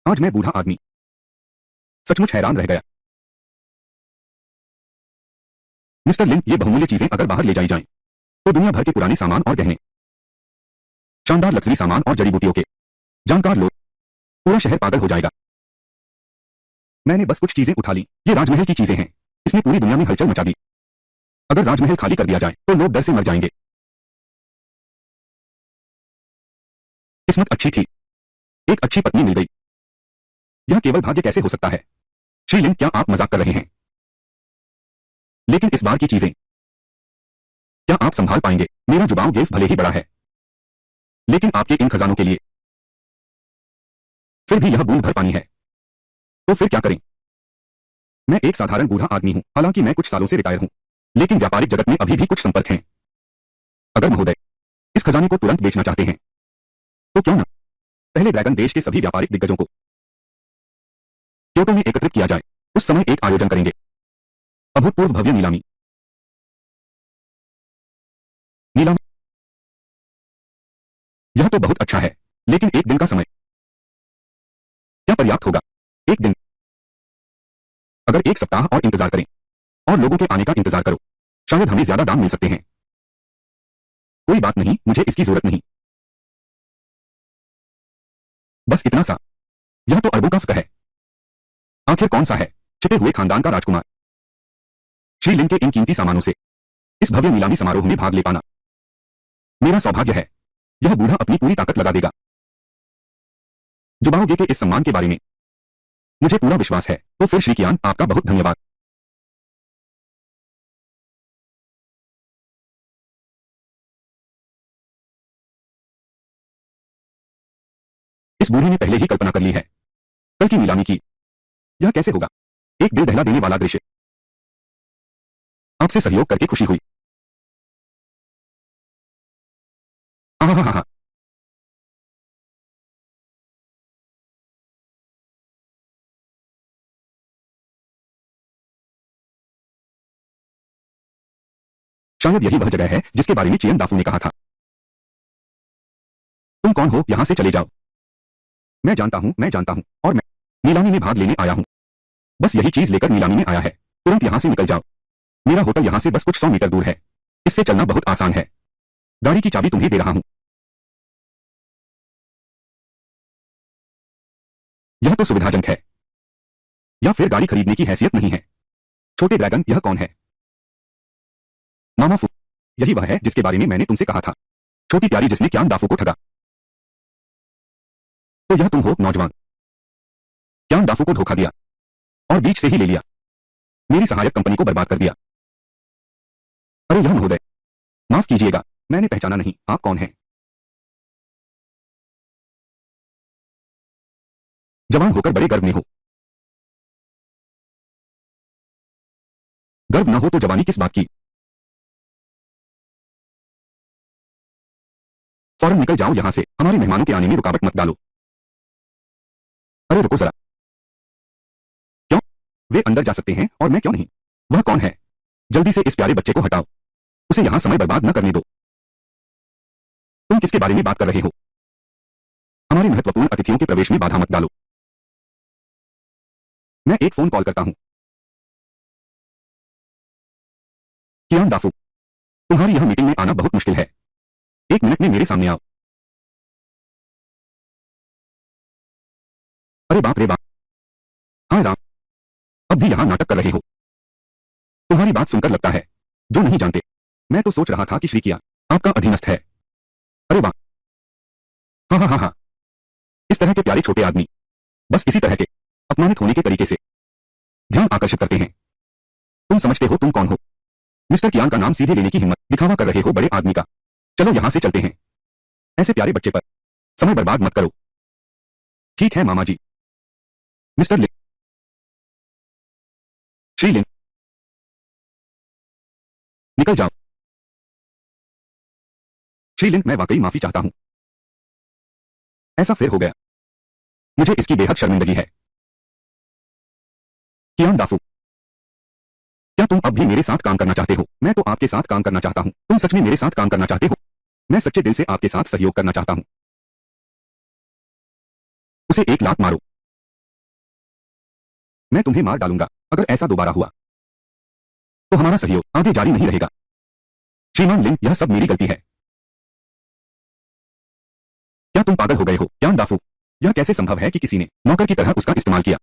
आज मैं बूढ़ा आदमी सचमुच हैरान रह गया। मिस्टर लिन, ये बहुमूल्य चीजें अगर बाहर ले जाई जाएं, तो दुनिया भर के पुराने सामान और गहने, शानदार लग्जरी सामान और जड़ी बूटियों के जानकार लोग, पूरा शहर पागल हो जाएगा। मैंने बस कुछ चीजें उठा ली। ये राजमहल की चीजें हैं। इसने पूरी दुनिया में हलचल मचा दी। अगर राजमहल खाली कर दिया जाए तो लोग डर से मर जाएंगे। किस्मत अच्छी थी, एक अच्छी पत्नी मिल गई। यह केवल भाग्य कैसे हो सकता है? श्री लिन, क्या आप मजाक कर रहे हैं? लेकिन इस बार की चीजें क्या आप संभाल पाएंगे? मेरा जुबाव गेफ भले ही बड़ा है, लेकिन आपके इन खजानों के लिए फिर भी यह बूंद भर पानी है। तो फिर क्या करें? मैं एक साधारण बूढ़ा आदमी हूं, हालांकि मैं कुछ सालों से रिटायर हूं, लेकिन व्यापारिक जगत में अभी भी कुछ संपर्क हैं। अगर महोदय इस खजाने को तुरंत बेचना चाहते हैं, तो क्यों न पहले ड्रैगन देश के सभी व्यापारिक दिग्गजों को क्योटो में एकत्रित किया जाए। उस समय एक आयोजन करेंगे, अभूतपूर्व भव्य नीलामी। नीलामी? यह तो बहुत अच्छा है, लेकिन एक दिन का समय क्या पर्याप्त होगा? एक दिन? अगर एक सप्ताह और इंतजार करें और लोगों के आने का इंतजार करो, शायद हमें ज्यादा दाम मिल सकते हैं। कोई बात नहीं, मुझे इसकी जरूरत नहीं। बस इतना सा। यह तो अरबों का फर्क है। आखिर कौन सा है? छिपे हुए खानदान का राजकुमार। श्री लिन के इन कीमती सामानों से इस भव्य नीलामी समारोह में भाग ले पाना मेरा सौभाग्य है। यह बूढ़ा अपनी पूरी ताकत लगा देगा। जुबाओगे के इस सम्मान के बारे में मुझे पूरा विश्वास है। तो फिर श्री कियान, आपका बहुत धन्यवाद। इस बूढ़े ने पहले ही कल्पना कर ली है कल की नीलामी की। यह कैसे होगा? एक दिल दहला देने वाला दृश्य। आपसे सहयोग करके खुशी हुई। आहा। शायद यही वह जगह है जिसके बारे में चियन दाफू ने कहा था। तुम कौन हो? यहां से चले जाओ। मैं जानता हूं, और मैं नीलामी में भाग लेने आया हूं। बस यही चीज लेकर नीलामी में आया है। तुरंत यहां से निकल जाओ। मेरा होटल यहां से बस कुछ 100 मीटर दूर है। इससे चलना बहुत आसान है। गाड़ी की चाबी तुम्हें दे रहा हूं। यह तो सुविधाजनक है। या फिर गाड़ी खरीदने की हैसियत नहीं है? छोटे ड्रैगन, यह कौन है? मामा फू। यही वह है जिसके बारे में मैंने तुमसे कहा था। छोटी प्यारी जिसने क्यान दाफू को ठगा। तो यह तुम हो, नौजवान। क्यान दाफू को धोखा दिया और बीच से ही ले लिया। मेरी सहायक कंपनी को बर्बाद कर दिया। अरे यह महोदय, माफ कीजिएगा, मैंने पहचाना नहीं। आप कौन हैं? जवान होकर बड़े गर्व में हो। गर्व न हो तो जवानी किस बात की? फौरन निकल जाओ यहां से। हमारे मेहमानों के आने में रुकावट मत डालो। अरे रुको जरा। क्यों? वे अंदर जा सकते हैं और मैं क्यों नहीं? वह कौन है? जल्दी से इस प्यारे बच्चे को हटाओ। उसे यहां समय बर्बाद न करने दो। तुम किसके बारे में बात कर रहे हो? हमारे महत्वपूर्ण अतिथियों के प्रवेश में बाधा मत डालो। मैं एक फोन कॉल करता हूं। कियान दाफू, तुम्हारी यह मीटिंग में आना बहुत मुश्किल है। 1 मिनट में मेरे सामने आओ। अरे बाप रे बाप। हाय राम, अब भी यहां नाटक कर रहे हो। तुम्हारी बात सुनकर लगता है जो नहीं जानते। मैं तो सोच रहा था कि श्री कियान आपका अधीनस्थ है। अरे वाह। हाँ। इस तरह के प्यारे छोटे आदमी बस इसी तरह के अपमानित होने के तरीके से ध्यान आकर्षित करते हैं। तुम समझते हो तुम कौन हो? मिस्टर कियान का नाम सीधे लेने की हिम्मत दिखावा कर रहे हो बड़े आदमी का। चलो यहां से चलते हैं। ऐसे प्यारे बच्चे पर समय बर्बाद मत करो। ठीक है मामा जी। मिस्टर लिन, श्री लिन, निकल जाओ। श्री लिन, मैं वाकई माफी चाहता हूं। ऐसा फिर हो गया। मुझे इसकी बेहद शर्मिंदगी है। कियान दाफू, क्या तुम अब भी मेरे साथ काम करना चाहते हो? मैं तो आपके साथ काम करना चाहता हूं। तुम सच में मेरे साथ काम करना चाहते हो? मैं सच्चे दिल से आपके साथ सहयोग करना चाहता हूं। उसे एक लात मारो। मैं तुम्हें मार डालूंगा अगर ऐसा दोबारा हुआ तो हमारा सहयोग आगे जारी नहीं रहेगा। श्रीमान लिन, यह सब मेरी गलती है। क्या तुम पागल हो गए हो कियान दाफू? यह कैसे संभव है कि किसी ने नौकर की तरह उसका इस्तेमाल किया?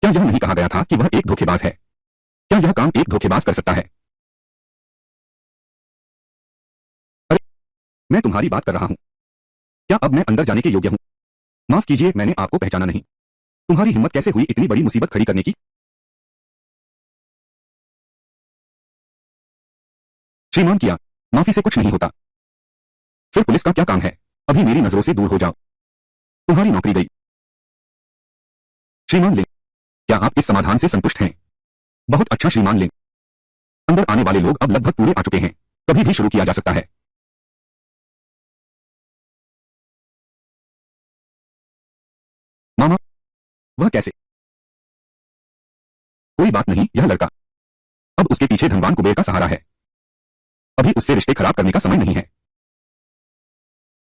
क्या यह नहीं कहा गया था कि वह एक धोखेबाज है? क्या यह काम एक धोखेबाज कर सकता है? अरे, मैं तुम्हारी बात कर रहा हूं। क्या अब मैं अंदर जाने के योग्य हूं? माफ कीजिए, मैंने आपको पहचाना नहीं। तुम्हारी हिम्मत कैसे हुई इतनी बड़ी मुसीबत खड़ी करने की? श्रीमान किया, माफी से कुछ नहीं होता। फिर पुलिस का क्या काम है? अभी मेरी नजरों से दूर हो जाओ। तुम्हारी नौकरी गई। श्रीमान लिन, क्या आप इस समाधान से संतुष्ट हैं? बहुत अच्छा श्रीमान लिन। अंदर आने वाले लोग अब लगभग पूरे आ चुके हैं। कभी भी शुरू किया जा सकता है। मामा, वह कैसे? कोई बात नहीं, यह लड़का अब उसके पीछे धनवान कुबेर का सहारा है। अभी उससे रिश्ते खराब करने का समय नहीं है।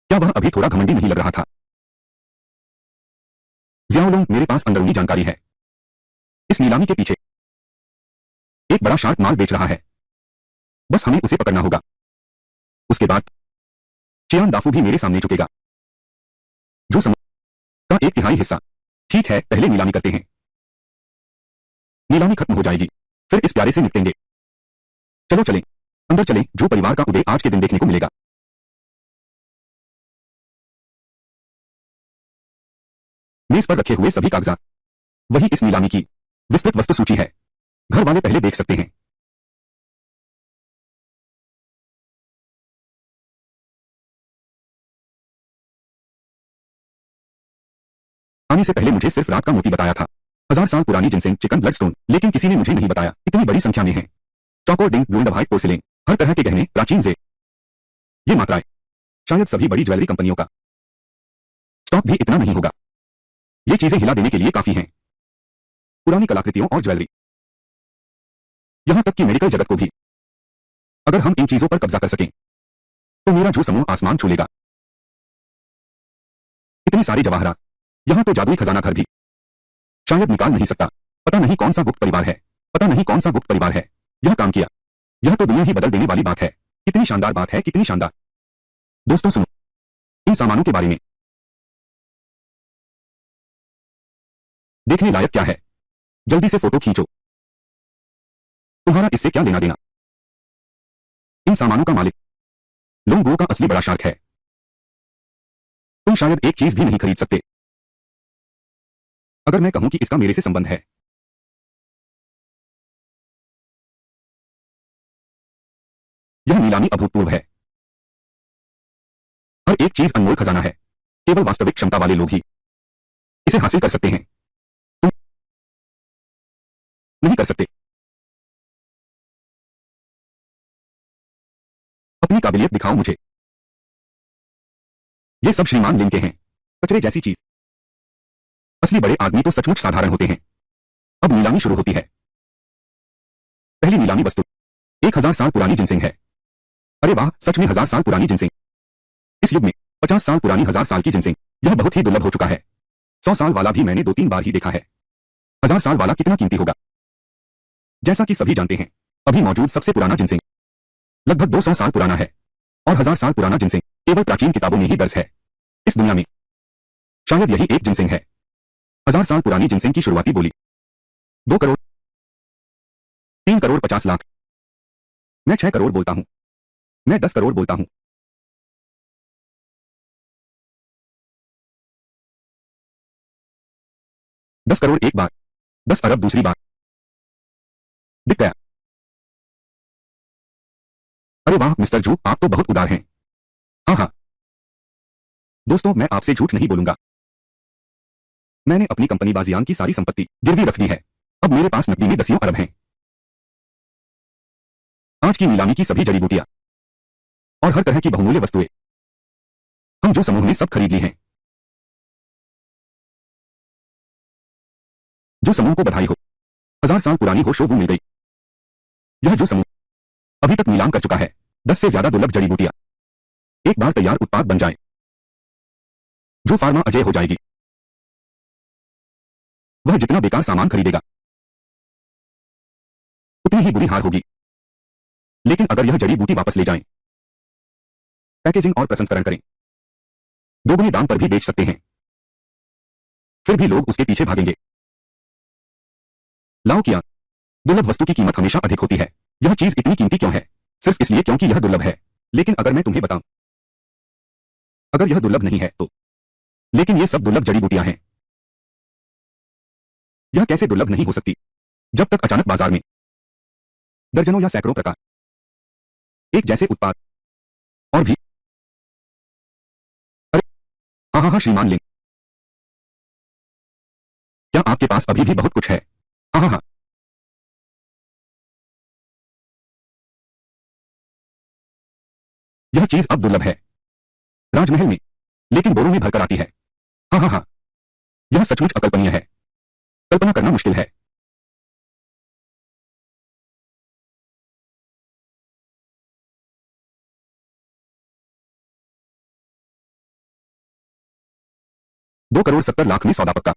क्या वह अभी थोड़ा घमंडी नहीं लग रहा था? जियाओलोंग, मेरे पास अंदरूनी जानकारी है। इस नीलामी के पीछे एक बड़ा शार्क माल बेच रहा है। बस हमें उसे पकड़ना होगा। उसके बाद चियान दाफू भी मेरे सामने झुकेगा। जो समूह का एक तिहाई हिस्सा। ठीक है, पहले नीलामी करते हैं। नीलामी खत्म हो जाएगी, फिर इस प्यारे से निपटेंगे। चलो चलें, अंदर चलें। जो परिवार का उदय आज के दिन देखने को मिलेगा। मेज पर रखे हुए सभी कागजात, वही इस नीलामी की विस्तृत वस्तु सूची है। घर वाले पहले देख सकते हैं। आने से पहले मुझे सिर्फ रात का मोती बताया था। 1000 साल पुरानी जिनसेंग चिकन ब्लडस्टोन, लेकिन किसी ने मुझे नहीं बताया इतनी बड़ी संख्या में है। चौकोर डिंग, ब्लूंडवाइट पोर्सिलेन, हर तरह के गहने, प्राचीन जे। ये मात्राएं शायद सभी बड़ी ज्वेलरी कंपनियों का स्टॉक भी इतना नहीं होगा। ये चीजें हिला देने के लिए काफी हैं। पुरानी कलाकृतियों और ज्वेलरी, यहां तक कि मेडिकल जगत को भी। अगर हम इन चीजों पर कब्जा कर सकें तो मेरा जो समूह आसमान छू लेगा। इतने सारे जवाहरात, यहां तो जादुई खजाना घर भी शायद निकाल नहीं सकता। पता नहीं कौन सा गुप्त परिवार है। पता नहीं कौन सा गुप्त परिवार है यह काम किया। यह तो दुनिया ही बदल देने वाली बात है। कितनी शानदार बात है, कितनी शानदार। दोस्तों सुनो, इन सामानों के बारे में देखने लायक क्या है? जल्दी से फोटो खींचो। तुम्हारा इससे क्या लेना देना? इन सामानों का मालिक लोंगो का असली बड़ा शार्क है। तुम शायद एक चीज भी नहीं खरीद सकते। अगर मैं कहूं कि इसका मेरे से संबंध है। यह नीलामी अभूतपूर्व है। हर एक चीज अनमोल खजाना है। केवल वास्तविक क्षमता वाले लोग ही इसे हासिल कर सकते हैं। तुम नहीं कर सकते। अपनी काबिलियत दिखाओ मुझे। ये सब श्रीमान लिन के हैं। कचरे जैसी चीज। असली बड़े आदमी तो सचमुच साधारण होते हैं। अब नीलामी शुरू होती है। पहली नीलामी वस्तु 1000 साल पुरानी जिनसिंग है। अरे वाह, सच में 1000 साल पुरानी जिनसिंग। इस युग में 50 साल पुरानी 1000 साल की जिनसिंग, यह बहुत ही दुर्लभ हो चुका है। 100 साल वाला भी मैंने 2-3 बार ही देखा है। 1000 साल वाला कितना कीमती होगा? जैसा कि सभी जानते हैं, अभी मौजूद सबसे पुराना जिनसिंग लगभग 200 साल पुराना है। और 1000 साल पुराना जिनसिंग केवल प्राचीन किताबों में ही दर्ज है। इस दुनिया में शायद यही एक जिनसिंग है। 1000 साल पुरानी जिनसिंग की शुरुआती बोली 2 करोड़, 3 करोड़ 50 लाख। मैं 6 करोड़ बोलता हूं। मैं 10 करोड़ बोलता हूं। 10 करोड़ एक बार, 10 अरब दूसरी बार। बिक गया। अरे वाह मिस्टर जू, आप तो बहुत उदार हैं। हाँ हाँ, दोस्तों, मैं आपसे झूठ नहीं बोलूंगा। मैंने अपनी कंपनी बाजियान की सारी संपत्ति गिरवी रख दी है। अब मेरे पास नकदी में दसियों अरब हैं। आज की नीलामी की सभी जड़ी बूटियां और हर तरह की बहुमूल्य वस्तुएं हम जो समूह ने सब खरीद ली हैं। जो समूह को बधाई हो, 1000 साल पुरानी हो शो वो मिल गई। यह जो समूह अभी तक नीलाम कर चुका है, 10 से ज्यादा दुर्लभ जड़ी बूटियां एक बार तैयार उत्पाद बन जाए, जो फार्मा अजय हो जाएगी। वह जितना बेकार सामान खरीदेगा, उतनी ही बुरी हार होगी। लेकिन अगर यह जड़ी बूटी वापस ले जाएं, पैकेजिंग और प्रसंस्करण करें, दोगुने दाम पर भी बेच सकते हैं, फिर भी लोग उसके पीछे भागेंगे। लाओ किया, दुर्लभ वस्तु की कीमत हमेशा अधिक होती है। यह चीज इतनी कीमती क्यों है? सिर्फ इसलिए क्योंकि यह दुर्लभ है। लेकिन अगर मैं तुम्हें बताऊं, अगर यह दुर्लभ नहीं है तो? लेकिन ये सब दुर्लभ जड़ी बूटियां हैं। यह कैसे दुर्लभ नहीं हो सकती, जब तक अचानक बाजार में दर्जनों या सैकड़ों प्रकार एक जैसे उत्पाद और भी। अरे हाँ हाँ हाँ श्रीमान लिंग, क्या आपके पास अभी भी बहुत कुछ है? हाँ हाँ हाँ। यह चीज अब दुर्लभ है, राजमहल में, लेकिन बोरों में भरकर आती है। हाँ हाँ हाँ। यह सचमुच अकल्पनीय है, कल्पना करना मुश्किल है। $2,70,00,000 में सौदा पक्का।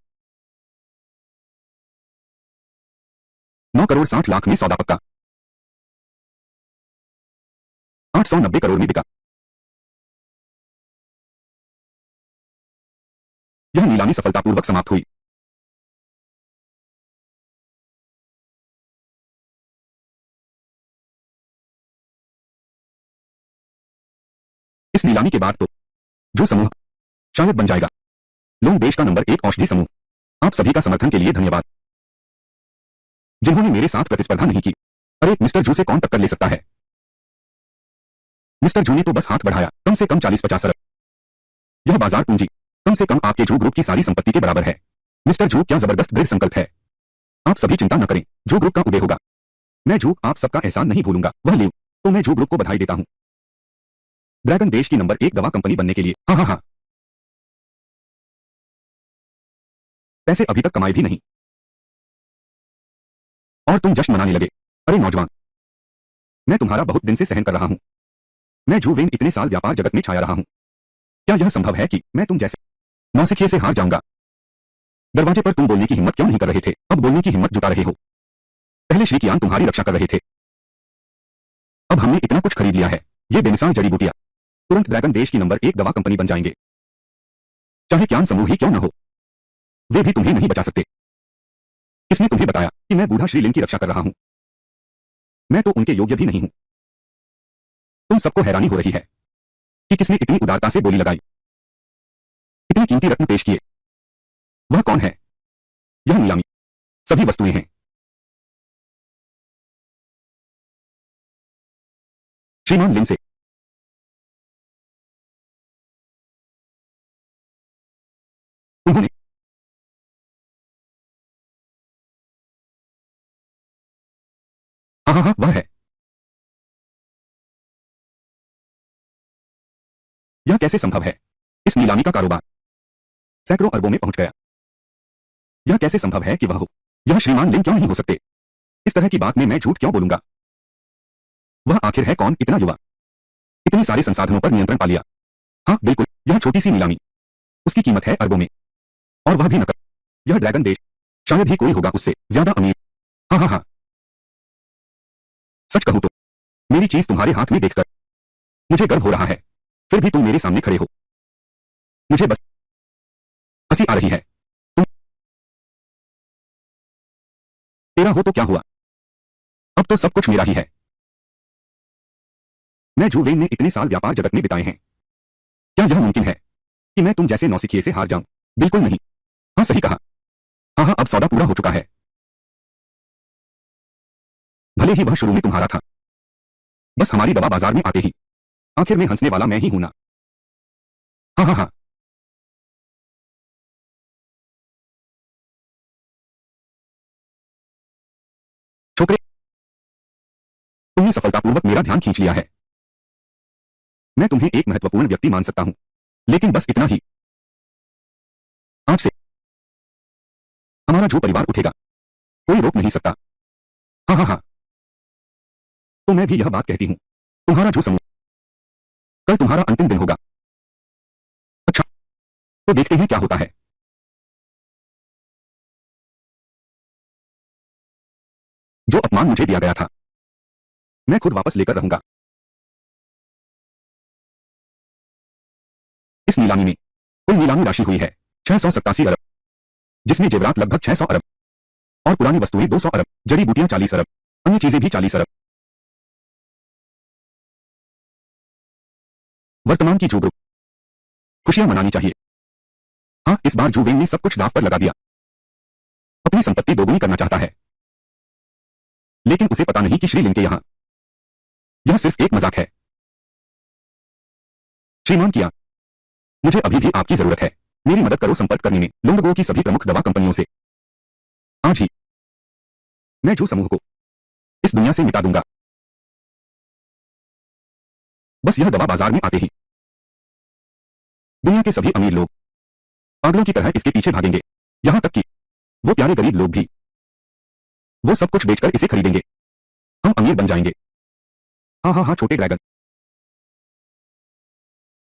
9,60,00,000 में सौदा पक्का। 890 करोड़ में बिका। यह नीलामी सफलतापूर्वक समाप्त हुई। इस नीलामी के बाद तो जो समूह शायद बन जाएगा लोन देश का नंबर 1 औषधि समूह। आप सभी का समर्थन के लिए धन्यवाद, जिन्होंने मेरे साथ प्रतिस्पर्धा नहीं की। अरे मिस्टर जू से कौन टक्कर ले सकता है? मिस्टर जू ने तो बस हाथ बढ़ाया, कम से कम 40-50 अरब। यह बाजार पूंजी कम से कम आपके जू ग्रुप की सारी संपत्ति के बराबर है। मिस्टर जू, क्या जबरदस्त दृढ़ संकल्प है। आप सभी चिंता न करें, जू ग्रुप का उदय होगा। मैं जू आप सबका एहसान नहीं भूलूंगा। वह लिव, तो मैं जू ग्रुप को बधाई देता हूं ड्रैगन देश की नंबर 1 दवा कंपनी बनने के लिए। हाँ हाँ हाँ। पैसे अभी तक कमाए भी नहीं और तुम जश्न मनाने लगे। अरे नौजवान, मैं तुम्हारा बहुत दिन से सहन कर रहा हूं। मैं जू वेन इतने साल व्यापार जगत में छाया रहा हूं। क्या यह संभव है कि मैं तुम जैसे नौसिखिए से हार जाऊंगा? दरवाजे पर तुम बोलने की हिम्मत क्यों नहीं कर रहे थे, अब बोलने की हिम्मत जुटा रहे हो। पहले श्री कियान तुम्हारी रक्षा कर रहे थे, अब हमने इतना कुछ खरीद लिया है। ये बेमिसाल जड़ी बूटियां तुरंत ड्रैगन देश की नंबर 1 दवा कंपनी बन जाएंगे। चाहे कियान समूह ही क्यों न हो, वे भी तुम्हें नहीं बचा सकते। किसने तुम्हें बताया कि मैं बूढ़ा श्रीलिंग की रक्षा कर रहा हूं? मैं तो उनके योग्य भी नहीं हूं। तुम सबको हैरानी हो रही है कि किसने इतनी उदारता से बोली लगाई, इतनी कीमती रत्न पेश किए। वह कौन है? यह नीलामी सभी वस्तुएं हैं। श्रीमान लिन से। उन्होंने हाँ हाँ हाँ, वह है। यह कैसे संभव है? इस नीलामी का कारोबार सैकड़ों अरबों में पहुंच गया। यह कैसे संभव है कि वह हो? यह श्रीमान लिन क्यों नहीं हो सकते? इस तरह की बात में मैं झूठ क्यों बोलूंगा? वह आखिर है कौन, इतना युवा, इतने सारे संसाधनों पर नियंत्रण पा लिया? हाँ बिल्कुल, यह छोटी सी नीलामी, उसकी कीमत है अरबों में, और वह भी नकद। यह ड्रैगन देश, शायद ही कोई होगा उससे ज्यादा अमीर। हाँ हाँ हाँ। सच कहूं तो मेरी चीज तुम्हारे हाथ में देखकर मुझे गर्व हो रहा है, फिर भी तुम मेरे सामने खड़े हो। मुझे बस हंसी आ रही है। तुम तेरा हो तो क्या हुआ, अब तो सब कुछ मेरा ही है। मैं जू वेन ने इतने साल व्यापार जगत में बिताए हैं। क्या यह मुमकिन है कि मैं तुम जैसे नौसिखिए से हार जाऊं? बिल्कुल नहीं। हाँ सही कहा। हाँ हाँ, अब सौदा पूरा हो चुका है। भले ही वह शुरू में तुम्हारा था, बस हमारी दवा बाजार में आते ही आखिर में हंसने वाला मैं ही हूं ना। हाँ हाँ हाँ। तुमने सफलतापूर्वक मेरा ध्यान खींच लिया है। मैं तुम्हें एक महत्वपूर्ण व्यक्ति मान सकता हूं, लेकिन बस इतना ही। आज से हमारा जो परिवार उठेगा, कोई रोक नहीं सकता। हाँ हाँ हाँ। तो मैं भी यह बात कहती हूं, तुम्हारा जो समूह, कल तुम्हारा अंतिम दिन होगा। अच्छा, तो देखते हैं क्या होता है। जो अपमान मुझे दिया गया था, मैं खुद वापस लेकर रहूंगा। इस नीलामी में कुल नीलामी राशि हुई है 687 अरब, जिसमें जेवरात लगभग 600 अरब और पुरानी वस्तुएं 200 अरब, जड़ी बूटियां 40 अरब, अन्य चीजें भी 40 अरब। वर्तमान की जो ग्रुप खुशियां मनानी चाहिए। हाँ, इस बार जू वेन ने सब कुछ दांव पर लगा दिया। अपनी संपत्ति दोगुनी करना चाहता है, लेकिन उसे पता नहीं कि श्री लिन के यहां यह सिर्फ एक मजाक है। श्रीमान किया, मुझे अभी भी आपकी जरूरत है। मेरी मदद करो संपर्क करने में लुंगगो की सभी प्रमुख दवा कंपनियों से। आज ही मैं जू समूह को इस दुनिया से मिटा दूंगा। बस यह दवा बाजार में आते ही दुनिया के सभी अमीर लोग पागलों की तरह इसके पीछे भागेंगे, यहां तक कि वो प्यारे गरीब लोग भी। वो सब कुछ बेचकर इसे खरीदेंगे। हम अमीर बन जाएंगे। हाँ हाँ हाँ छोटे ड्रैगन,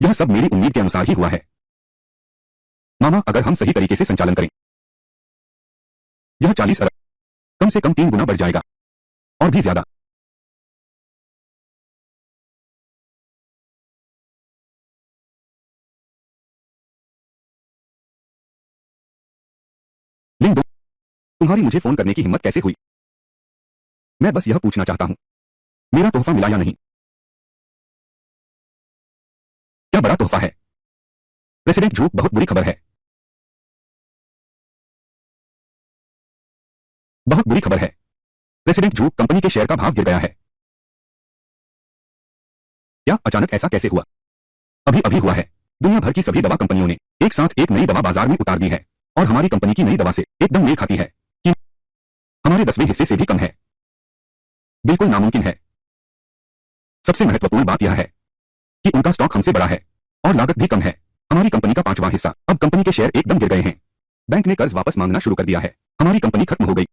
यह सब मेरी उम्मीद के अनुसार ही हुआ है। मामा, अगर हम सही तरीके से संचालन करें, यह 40 अरब कम से कम 3 गुना बढ़ जाएगा, और भी ज्यादा। लिंग दो, तुम्हारी मुझे फोन करने की हिम्मत कैसे हुई? मैं बस यह पूछना चाहता हूं, मेरा तोहफा मिला या नहीं? क्या बड़ा तोहफा है? प्रेसिडेंट जू, बहुत बुरी खबर है। बहुत बुरी खबर है प्रेसिडेंट जू, कंपनी के शेयर का भाव गिर गया है। क्या अचानक ऐसा कैसे हुआ? अभी अभी हुआ है। दुनिया भर की सभी दवा कंपनियों ने एक साथ एक नई दवा बाजार में उतार दी है, और हमारी कंपनी की नई दवा से एकदम मेल खाती है कि हमारे 10वें हिस्से से भी कम है। बिल्कुल नामुमकिन है। सबसे महत्वपूर्ण बात यह है कि उनका स्टॉक हमसे बड़ा है और लागत भी कम है। हमारी कंपनी का 5वां हिस्सा। अब कंपनी के शेयर एकदम गिर गए हैं। बैंक ने कर्ज वापस मांगना शुरू कर दिया है। हमारी कंपनी खत्म हो गई।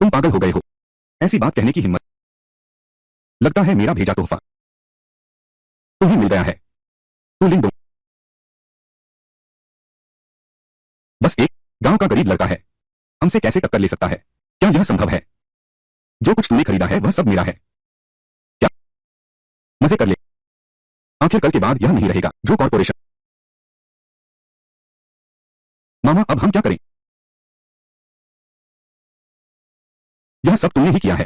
तुम पागल हो गए हो ऐसी बात कहने की हिम्मत? लगता है मेरा भेजा तोहफा तुम्हें मिल गया है। तू लिंग दो, बस एक गांव का गरीब लड़का है, हमसे कैसे टक्कर ले सकता है? क्या यह संभव है? जो कुछ तूने खरीदा है वह सब मेरा है। क्या मजे कर ले? आखिर कल के बाद यह नहीं रहेगा जो कॉर्पोरेशन। मामा, अब हम क्या करें? यह सब तुमने ही किया है।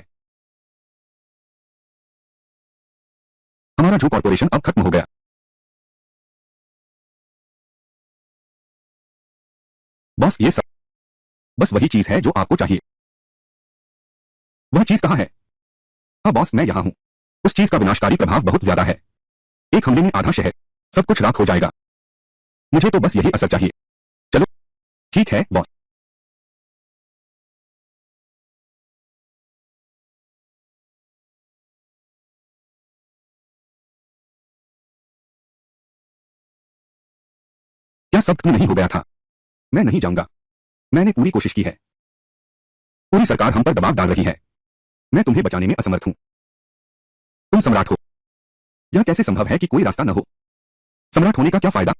हमारा जो कॉर्पोरेशन अब खत्म हो गया। बॉस, ये सब बस वही चीज है जो आपको चाहिए। वह चीज कहां है? हाँ बॉस, मैं यहां हूं। उस चीज का विनाशकारी प्रभाव बहुत ज्यादा है। एक हमले में आधा शहर, सब कुछ राख हो जाएगा। मुझे तो बस यही असर चाहिए। चलो ठीक है बॉस। क्या सब खत्म नहीं हो गया था? मैं नहीं जाऊंगा। मैंने पूरी कोशिश की है। पूरी सरकार हम पर दबाव डाल रही है। मैं तुम्हें बचाने में असमर्थ हूं। तुम सम्राट हो। यह कैसे संभव है कि कोई रास्ता न हो? सम्राट होने का क्या फायदा?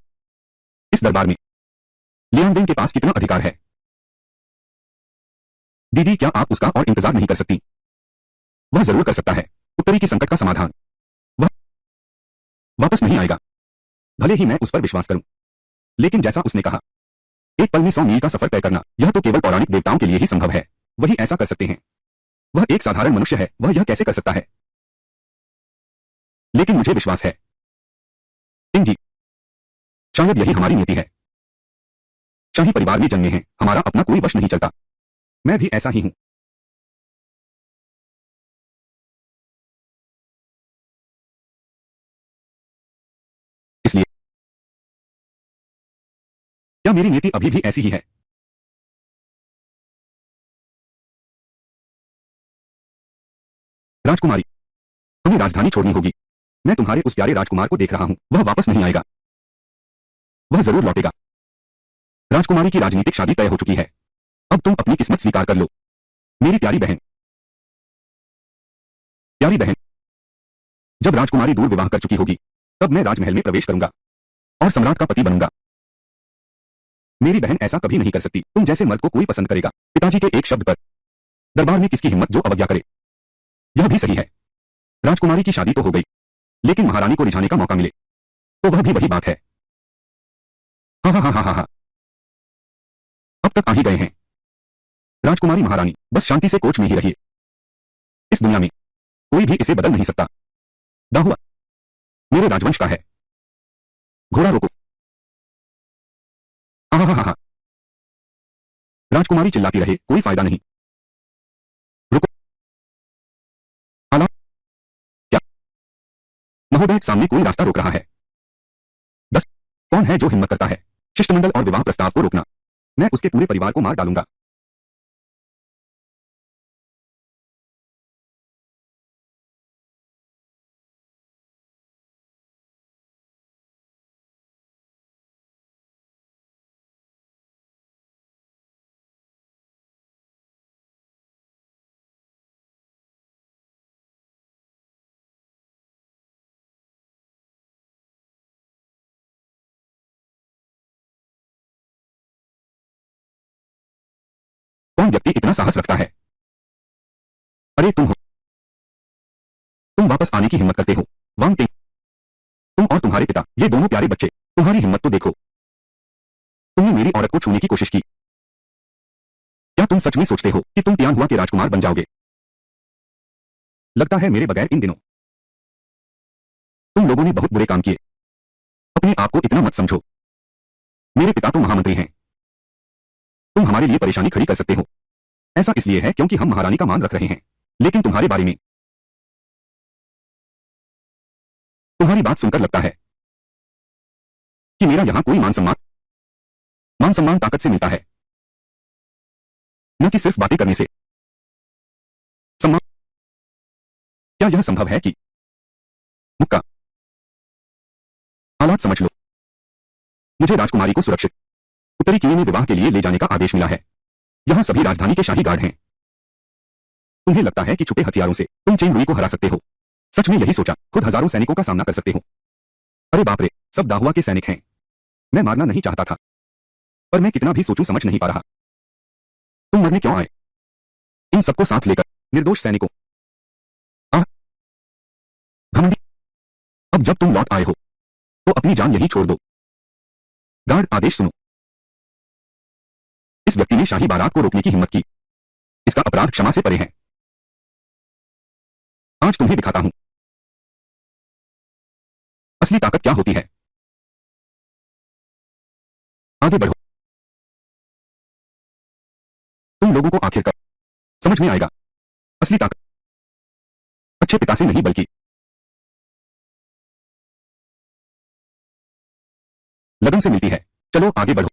इस दरबार में लियांगबेन के पास कितना अधिकार है? दीदी, क्या आप उसका और इंतजार नहीं कर सकती? वह जरूर कर सकता है। उत्तरी की संकट का समाधान। वह वापस नहीं आएगा। भले ही मैं उस पर विश्वास करूं, लेकिन जैसा उसने कहा, एक पल में 100 मील का सफर तय करना, यह तो केवल पौराणिक देवताओं के लिए ही संभव है। वही ऐसा कर सकते हैं। वह एक साधारण मनुष्य है, वह यह कैसे कर सकता है? लेकिन मुझे विश्वास है। किंग जी, शायद यही हमारी नीति है। शाही परिवार में जन्मे हैं, हमारा अपना कोई वश नहीं चलता। मैं भी ऐसा ही हूं। इसलिए क्या मेरी नीति अभी भी ऐसी ही है? राजकुमारी, हमें राजधानी छोड़नी होगी। मैं तुम्हारे उस प्यारे राजकुमार को देख रहा हूं, वह वापस नहीं आएगा। वह जरूर लौटेगा। राजकुमारी की राजनीतिक शादी तय हो चुकी है। अब तुम अपनी किस्मत स्वीकार कर लो, मेरी प्यारी बहन। प्यारी बहन, जब राजकुमारी दूर विवाह कर चुकी होगी, तब मैं राजमहल में प्रवेश करूंगा और सम्राट का पति बनूंगा। मेरी बहन ऐसा कभी नहीं कर सकती। तुम जैसे मर्द को कोई पसंद करेगा? पिताजी के एक शब्द पर दरबार में किसकी हिम्मत जो अवज्ञा करे। यह भी सही है। राजकुमारी की शादी तो हो गई, लेकिन महारानी को रिझाने का मौका मिले तो वह भी वही बात है। हाँ हाँ हाँ हाँ हाँ हाँ, अब तक आ ही गए हैं। राजकुमारी महारानी, बस शांति से कोच में ही रहिए। इस दुनिया में कोई भी इसे बदल नहीं सकता। दाहुआ मेरे राजवंश का है। घोड़ा रोको। हाँ हाँ हाँ हाँ, राजकुमारी चिल्लाती रहे, कोई फायदा नहीं। रुको। आला, क्या महोदय, सामने कोई रास्ता रोक रहा है। बस, कौन है जो हिम्मत करता है शिष्टमंडल और विवाह प्रस्ताव को रोकना? मैं उसके पूरे परिवार को मार डालूंगा। कौन व्यक्ति इतना साहस रखता है? अरे तुम हो। तुम वापस आने की हिम्मत करते हो वांग टिंग। तुम और तुम्हारे पिता, ये दोनों प्यारे बच्चे, तुम्हारी हिम्मत तो देखो। तुमने मेरी औरत को छूने की कोशिश की। क्या तुम सच में सोचते हो कि तुम पियान हुआ के राजकुमार बन जाओगे? लगता है मेरे बगैर इन दिनों तुम लोगों ने बहुत बुरे काम किए। अपने आप को इतना मत समझो। मेरे पिता तो महामंत्री हैं। तुम हमारे लिए परेशानी खड़ी कर सकते हो। ऐसा इसलिए है क्योंकि हम महारानी का मान रख रहे हैं, लेकिन तुम्हारे बारे में तुम्हारी बात सुनकर लगता है कि मेरा यहां कोई मान सम्मान ताकत से मिलता है, न कि सिर्फ बातें करने से। सम्मान, क्या यह संभव है कि मुक्का? हालात समझ लो। मुझे राजकुमारी को सुरक्षित उत्तरी किले में विवाह के लिए ले जाने का आदेश मिला है। यहां सभी राजधानी के शाही गार्ड हैं। तुम्हें लगता है कि छुपे हथियारों से तुम चेंग लुई को हरा सकते हो? सच में यही सोचा? खुद हजारों सैनिकों का सामना कर सकते हो। अरे बाप रे, सब दाहुआ के सैनिक हैं। मैं मारना नहीं चाहता था, पर मैं कितना भी सोचूं समझ नहीं पा रहा। तुम मरने क्यों आए? इन सबको साथ लेकर, निर्दोष सैनिकों। आह, घमंडी। अब जब तुम लौट आए हो तो अपनी जान यहीं छोड़ दो। गार्ड, आदेश सुनो। इस व्यक्ति ने शाही बारात को रोकने की हिम्मत की। इसका अपराध क्षमा से परे है। आज तुम्हें दिखाता हूं असली ताकत क्या होती है। आगे बढ़ो। तुम लोगों को आखिरकार समझ में आएगा, असली ताकत अच्छे पिता से नहीं बल्कि लगन से मिलती है। चलो आगे बढ़ो।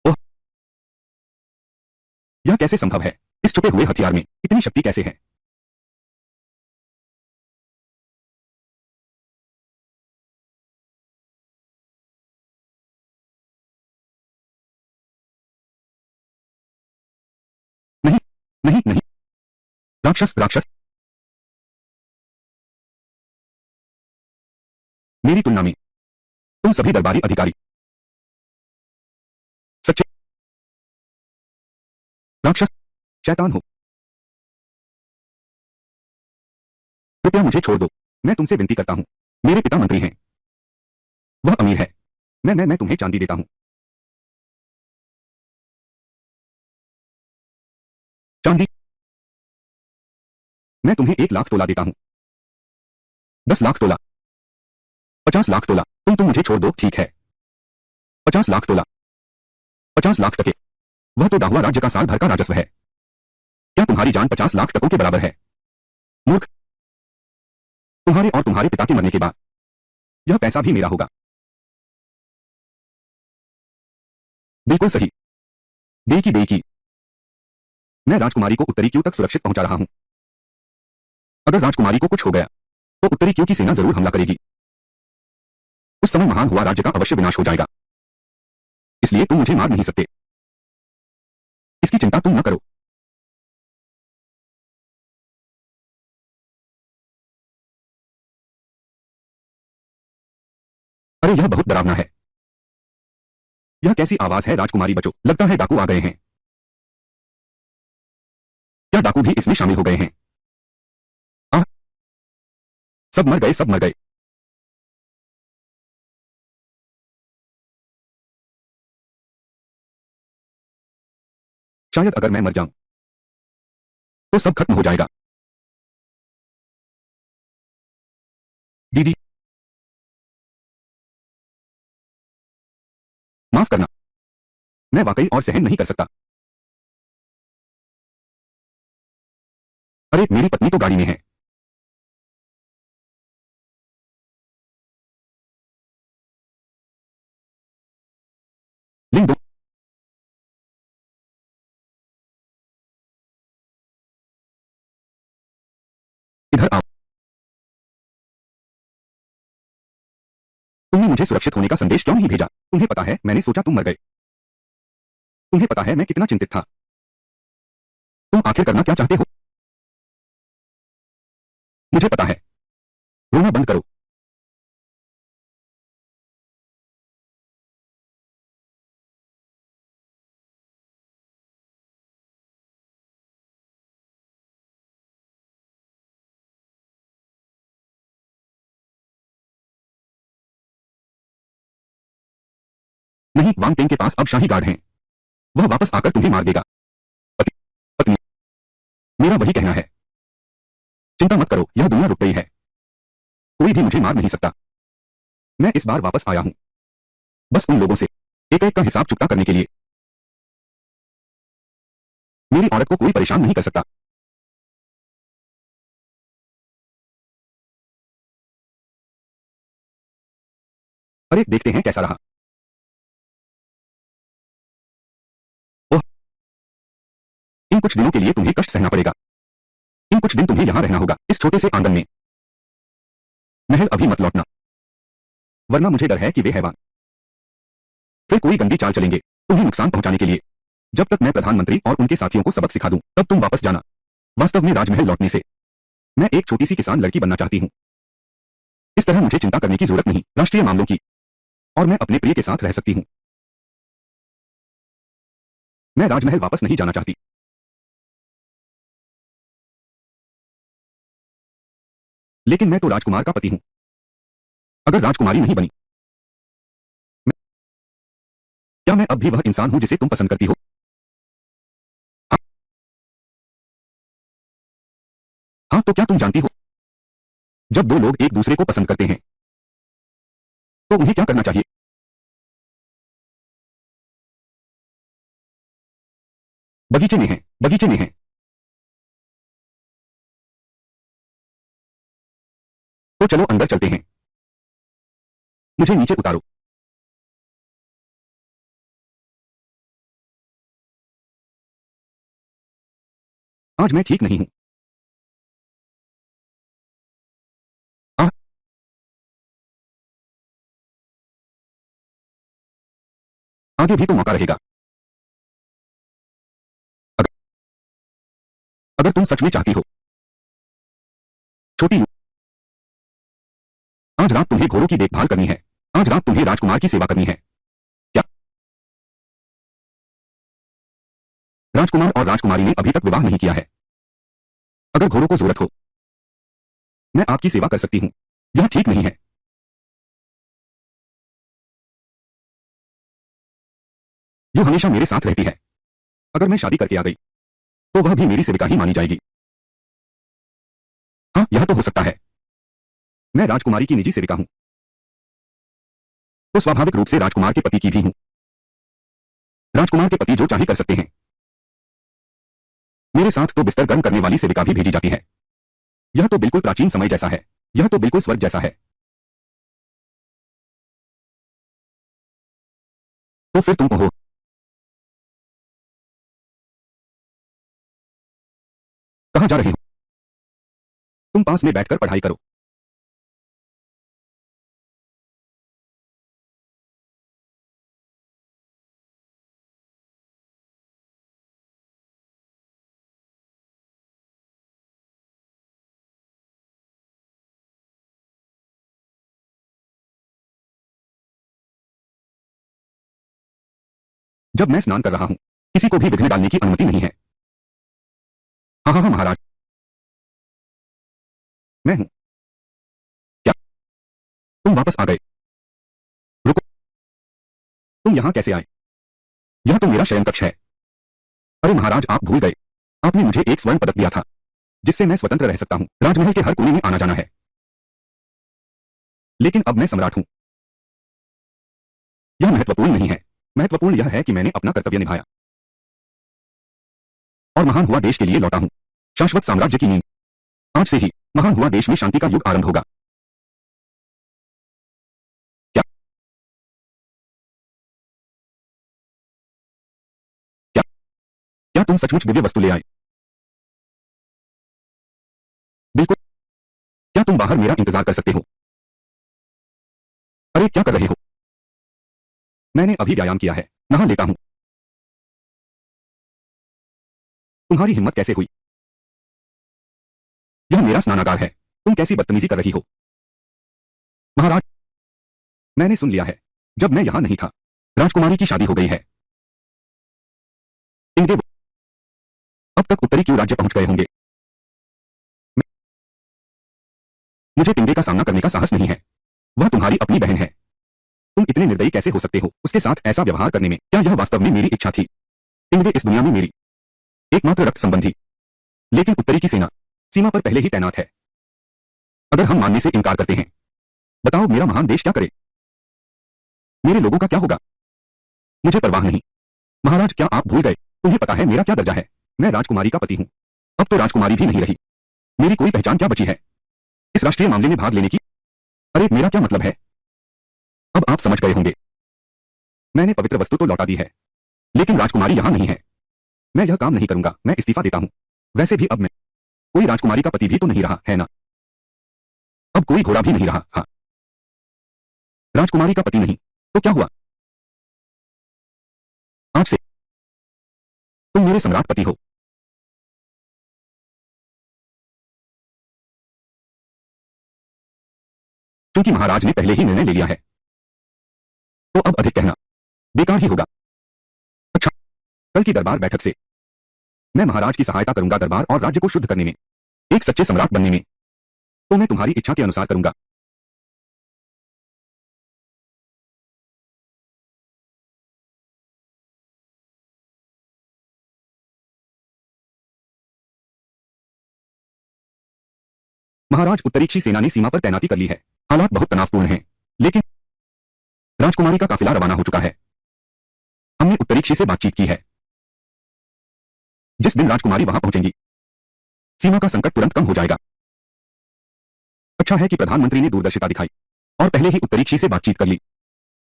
ओह, यह कैसे संभव है? इस छुपे हुए हथियार में इतनी शक्ति कैसे है? नहीं नहीं नहीं, राक्षस राक्षस। मेरी तुलना में तुम सभी दरबारी अधिकारी सच्चे राक्षस, शैतान हो। कृपया मुझे छोड़ दो। मैं तुमसे विनती करता हूं। मेरे पिता मंत्री हैं, वह अमीर है। मैं तुम्हें चांदी देता हूं। चांदी? मैं तुम्हें 1 लाख तोला देता हूं। 10 लाख तोला? 50 लाख तोला? तुम मुझे छोड़ दो, ठीक है। 50 लाख तोला? 50 लाख टके? वह तो दाहुआ राज्य का साल भर का राजस्व है। क्या तुम्हारे तुम्हारी जान 50 लाख टकों के बराबर है। मूर्ख, तुम्हारे और तुम्हारे पिता के मरने के बाद यह पैसा भी मेरा होगा। बिल्कुल सही। बेकी, मैं राजकुमारी को उत्तरी क्यू तक सुरक्षित पहुंचा रहा हूं। अगर राजकुमारी को कुछ हो गया तो उत्तरी क्यू की सेना जरूर हमला करेगी। उस समय महान हुआ राज्य का अवश्य विनाश हो जाएगा। इसलिए तुम मुझे मार नहीं सकते। इसकी चिंता तुम न करो। अरे यह बहुत डरावना है। यह कैसी आवाज है? राजकुमारी बचो, लगता है डाकू आ गए हैं। क्या डाकू भी इसमें शामिल हो गए हैं? आह, सब मर गए, सब मर गए। शायद अगर मैं मर जाऊं तो सब खत्म हो जाएगा। दीदी, माफ करना, मैं वाकई और सहन नहीं कर सकता। अरे मेरी पत्नी तो गाड़ी में है। लिंग दो। इधर आओ। तुमने मुझे सुरक्षित होने का संदेश क्यों नहीं भेजा? तुम्हें पता है मैंने सोचा तुम मर गए। तुम्हें पता है मैं कितना चिंतित था। तुम आखिर करना क्या चाहते हो? मुझे पता है। रोना बंद करो। नहीं, वांग टेंग के पास अब शाही गार्ड हैं। वह वापस आकर तुम्हें मार देगा। पति, पत्नी, मेरा वही कहना है। चिंता मत करो, यह दुनिया रुक गई है। कोई भी मुझे मार नहीं सकता। मैं इस बार वापस आया हूं बस उन लोगों से एक एक का हिसाब चुकता करने के लिए। मेरी औरत को कोई परेशान नहीं कर सकता। अरे देखते हैं कैसा रहा। ओह, इन कुछ दिनों के लिए तुम्हें कष्ट सहना पड़ेगा। इन कुछ दिन तुम्हें यहां रहना होगा, इस छोटे से आंगन में। महल अभी मत लौटना, वरना मुझे डर है कि वे हैवान फिर कोई गंदी चाल चलेंगे तुम्हें नुकसान पहुंचाने के लिए। जब तक मैं प्रधानमंत्री और उनके साथियों को सबक सिखा दूं तब तुम वापस जाना। वास्तव में राजमहल लौटने से मैं एक छोटी सी किसान लड़की बनना चाहती हूं। इस तरह मुझे चिंता करने की जरूरत नहीं राष्ट्रीय मामलों की, और मैं अपने प्रिय के साथ रह सकती हूं। मैं राजमहल वापस नहीं जाना चाहती। लेकिन मैं तो राजकुमार का पति हूं। अगर राजकुमारी नहीं बनी, क्या मैं अब भी वह इंसान हूं जिसे तुम पसंद करती हो? हाँ, हाँ तो क्या तुम जानती हो जब दो लोग एक दूसरे को पसंद करते हैं तो उन्हें क्या करना चाहिए? बगीचे में है, बगीचे में है। तो चलो अंदर चलते हैं। मुझे नीचे उतारो। आज मैं ठीक नहीं हूं। आह, आगे भी तो मौका रहेगा। अगर, अगर तुम सच में चाहती हो। छोटी, आज रात तुम्हें घोड़ों की देखभाल करनी है। आज रात तुम्हें राजकुमार की सेवा करनी है। क्या? राजकुमार और राजकुमारी ने अभी तक विवाह नहीं किया है। अगर घोड़ों को जरूरत हो मैं आपकी सेवा कर सकती हूं। यह ठीक नहीं है। जो हमेशा मेरे साथ रहती है, अगर मैं शादी करके आ गई तो वह भी मेरी सेविका ही मानी जाएगी। हाँ यह तो हो सकता है। मैं राजकुमारी की निजी सेविका हूं तो स्वाभाविक रूप से राजकुमार के पति की भी हूं। राजकुमार के पति जो चाहे कर सकते हैं। मेरे साथ तो बिस्तर गर्म करने वाली सेविका भी भेजी जाती है। यह तो बिल्कुल प्राचीन समय जैसा है। यह तो बिल्कुल स्वर्ग जैसा है। तो फिर तुम हो? कहाँ जा रही हो? तुम पास में बैठकर पढ़ाई करो। जब मैं स्नान कर रहा हूं, किसी को भी विघ्न डालने की अनुमति नहीं है। हाँ हाँ हाँ महाराज, मैं हूं। क्या तुम वापस आ गए? रुको, तुम यहां कैसे आए? यह तो मेरा शयन कक्ष है। अरे महाराज, आप भूल गए। आपने मुझे एक स्वर्ण पदक दिया था, जिससे मैं स्वतंत्र रह सकता हूं, राजमहल के हर कोने में आना जाना है। लेकिन अब मैं सम्राट हूं। यह महत्वपूर्ण नहीं है। महत्वपूर्ण यह है कि मैंने अपना कर्तव्य निभाया और महान हुआ देश के लिए लौटा हूं। शाश्वत साम्राज्य की नींव। आज से ही महान हुआ देश में शांति का युग आरंभ होगा। क्या क्या क्या तुम सचमुच दिव्य वस्तु ले आए? बिल्कुल। क्या तुम बाहर मेरा इंतजार कर सकते हो? अरे क्या कर रहे हो? मैंने अभी व्यायाम किया है, नहा लेता हूं। तुम्हारी हिम्मत कैसे हुई? यह मेरा स्नानागार है। तुम कैसी बदतमीजी कर रही हो? महाराज, मैंने सुन लिया है। जब मैं यहां नहीं था, राजकुमारी की शादी हो गई है। इनके अब तक उत्तरी क्यों राज्य पहुंच गए होंगे? मुझे तिंगे का सामना करने का साहस नहीं है। वह तुम्हारी अपनी बहन है। तुम इतने निर्दयी कैसे हो सकते हो उसके साथ ऐसा व्यवहार करने में? क्या यह वास्तव में मेरी इच्छा थी? तिंगे इस दुनिया में मेरी एकमात्र रक्त संबंधी। लेकिन उत्तरी की सेना सीमा पर पहले ही तैनात है। अगर हम मानने से इनकार करते हैं, बताओ मेरा महान देश क्या करे? मेरे लोगों का क्या होगा? मुझे परवाह नहीं। महाराज, क्या आप भूल गए? तुम्हें पता है मेरा क्या दर्जा है? मैं राजकुमारी का पति हूं। अब तो राजकुमारी भी नहीं रही। मेरी कोई पहचान क्या बची है इस राष्ट्रीय मामले में भाग लेने की? अरे मेरा क्या मतलब है? अब आप समझ गए होंगे। मैंने पवित्र वस्तु तो लौटा दी है, लेकिन राजकुमारी यहां नहीं है। मैं यह काम नहीं करूंगा। मैं इस्तीफा देता हूं। वैसे भी अब मैं कोई राजकुमारी का पति भी तो नहीं रहा है ना। अब कोई घोड़ा भी नहीं रहा। हाँ, राजकुमारी का पति नहीं तो क्या हुआ? आज से तुम मेरे सम्राट पति हो। क्योंकि महाराज ने पहले ही निर्णय ले लिया है, तो अब अधिक कहना बेकार ही होगा। अच्छा, कल की दरबार बैठक से मैं महाराज की सहायता करूंगा दरबार और राज्य को शुद्ध करने में, एक सच्चे सम्राट बनने में। तो मैं तुम्हारी इच्छा के अनुसार करूंगा। महाराज, उत्तरीक्षी सेना ने सीमा पर तैनाती कर ली है। हालात बहुत तनावपूर्ण हैं, लेकिन राजकुमारी का काफिला रवाना हो चुका है। हमने उत्तरीक्षी से बातचीत की है। जिस दिन राजकुमारी वहां पहुंचेंगी, सीमा का संकट तुरंत कम हो जाएगा। अच्छा है कि प्रधानमंत्री ने दूरदर्शिता दिखाई और पहले ही उत्तरीक्षी से बातचीत कर ली।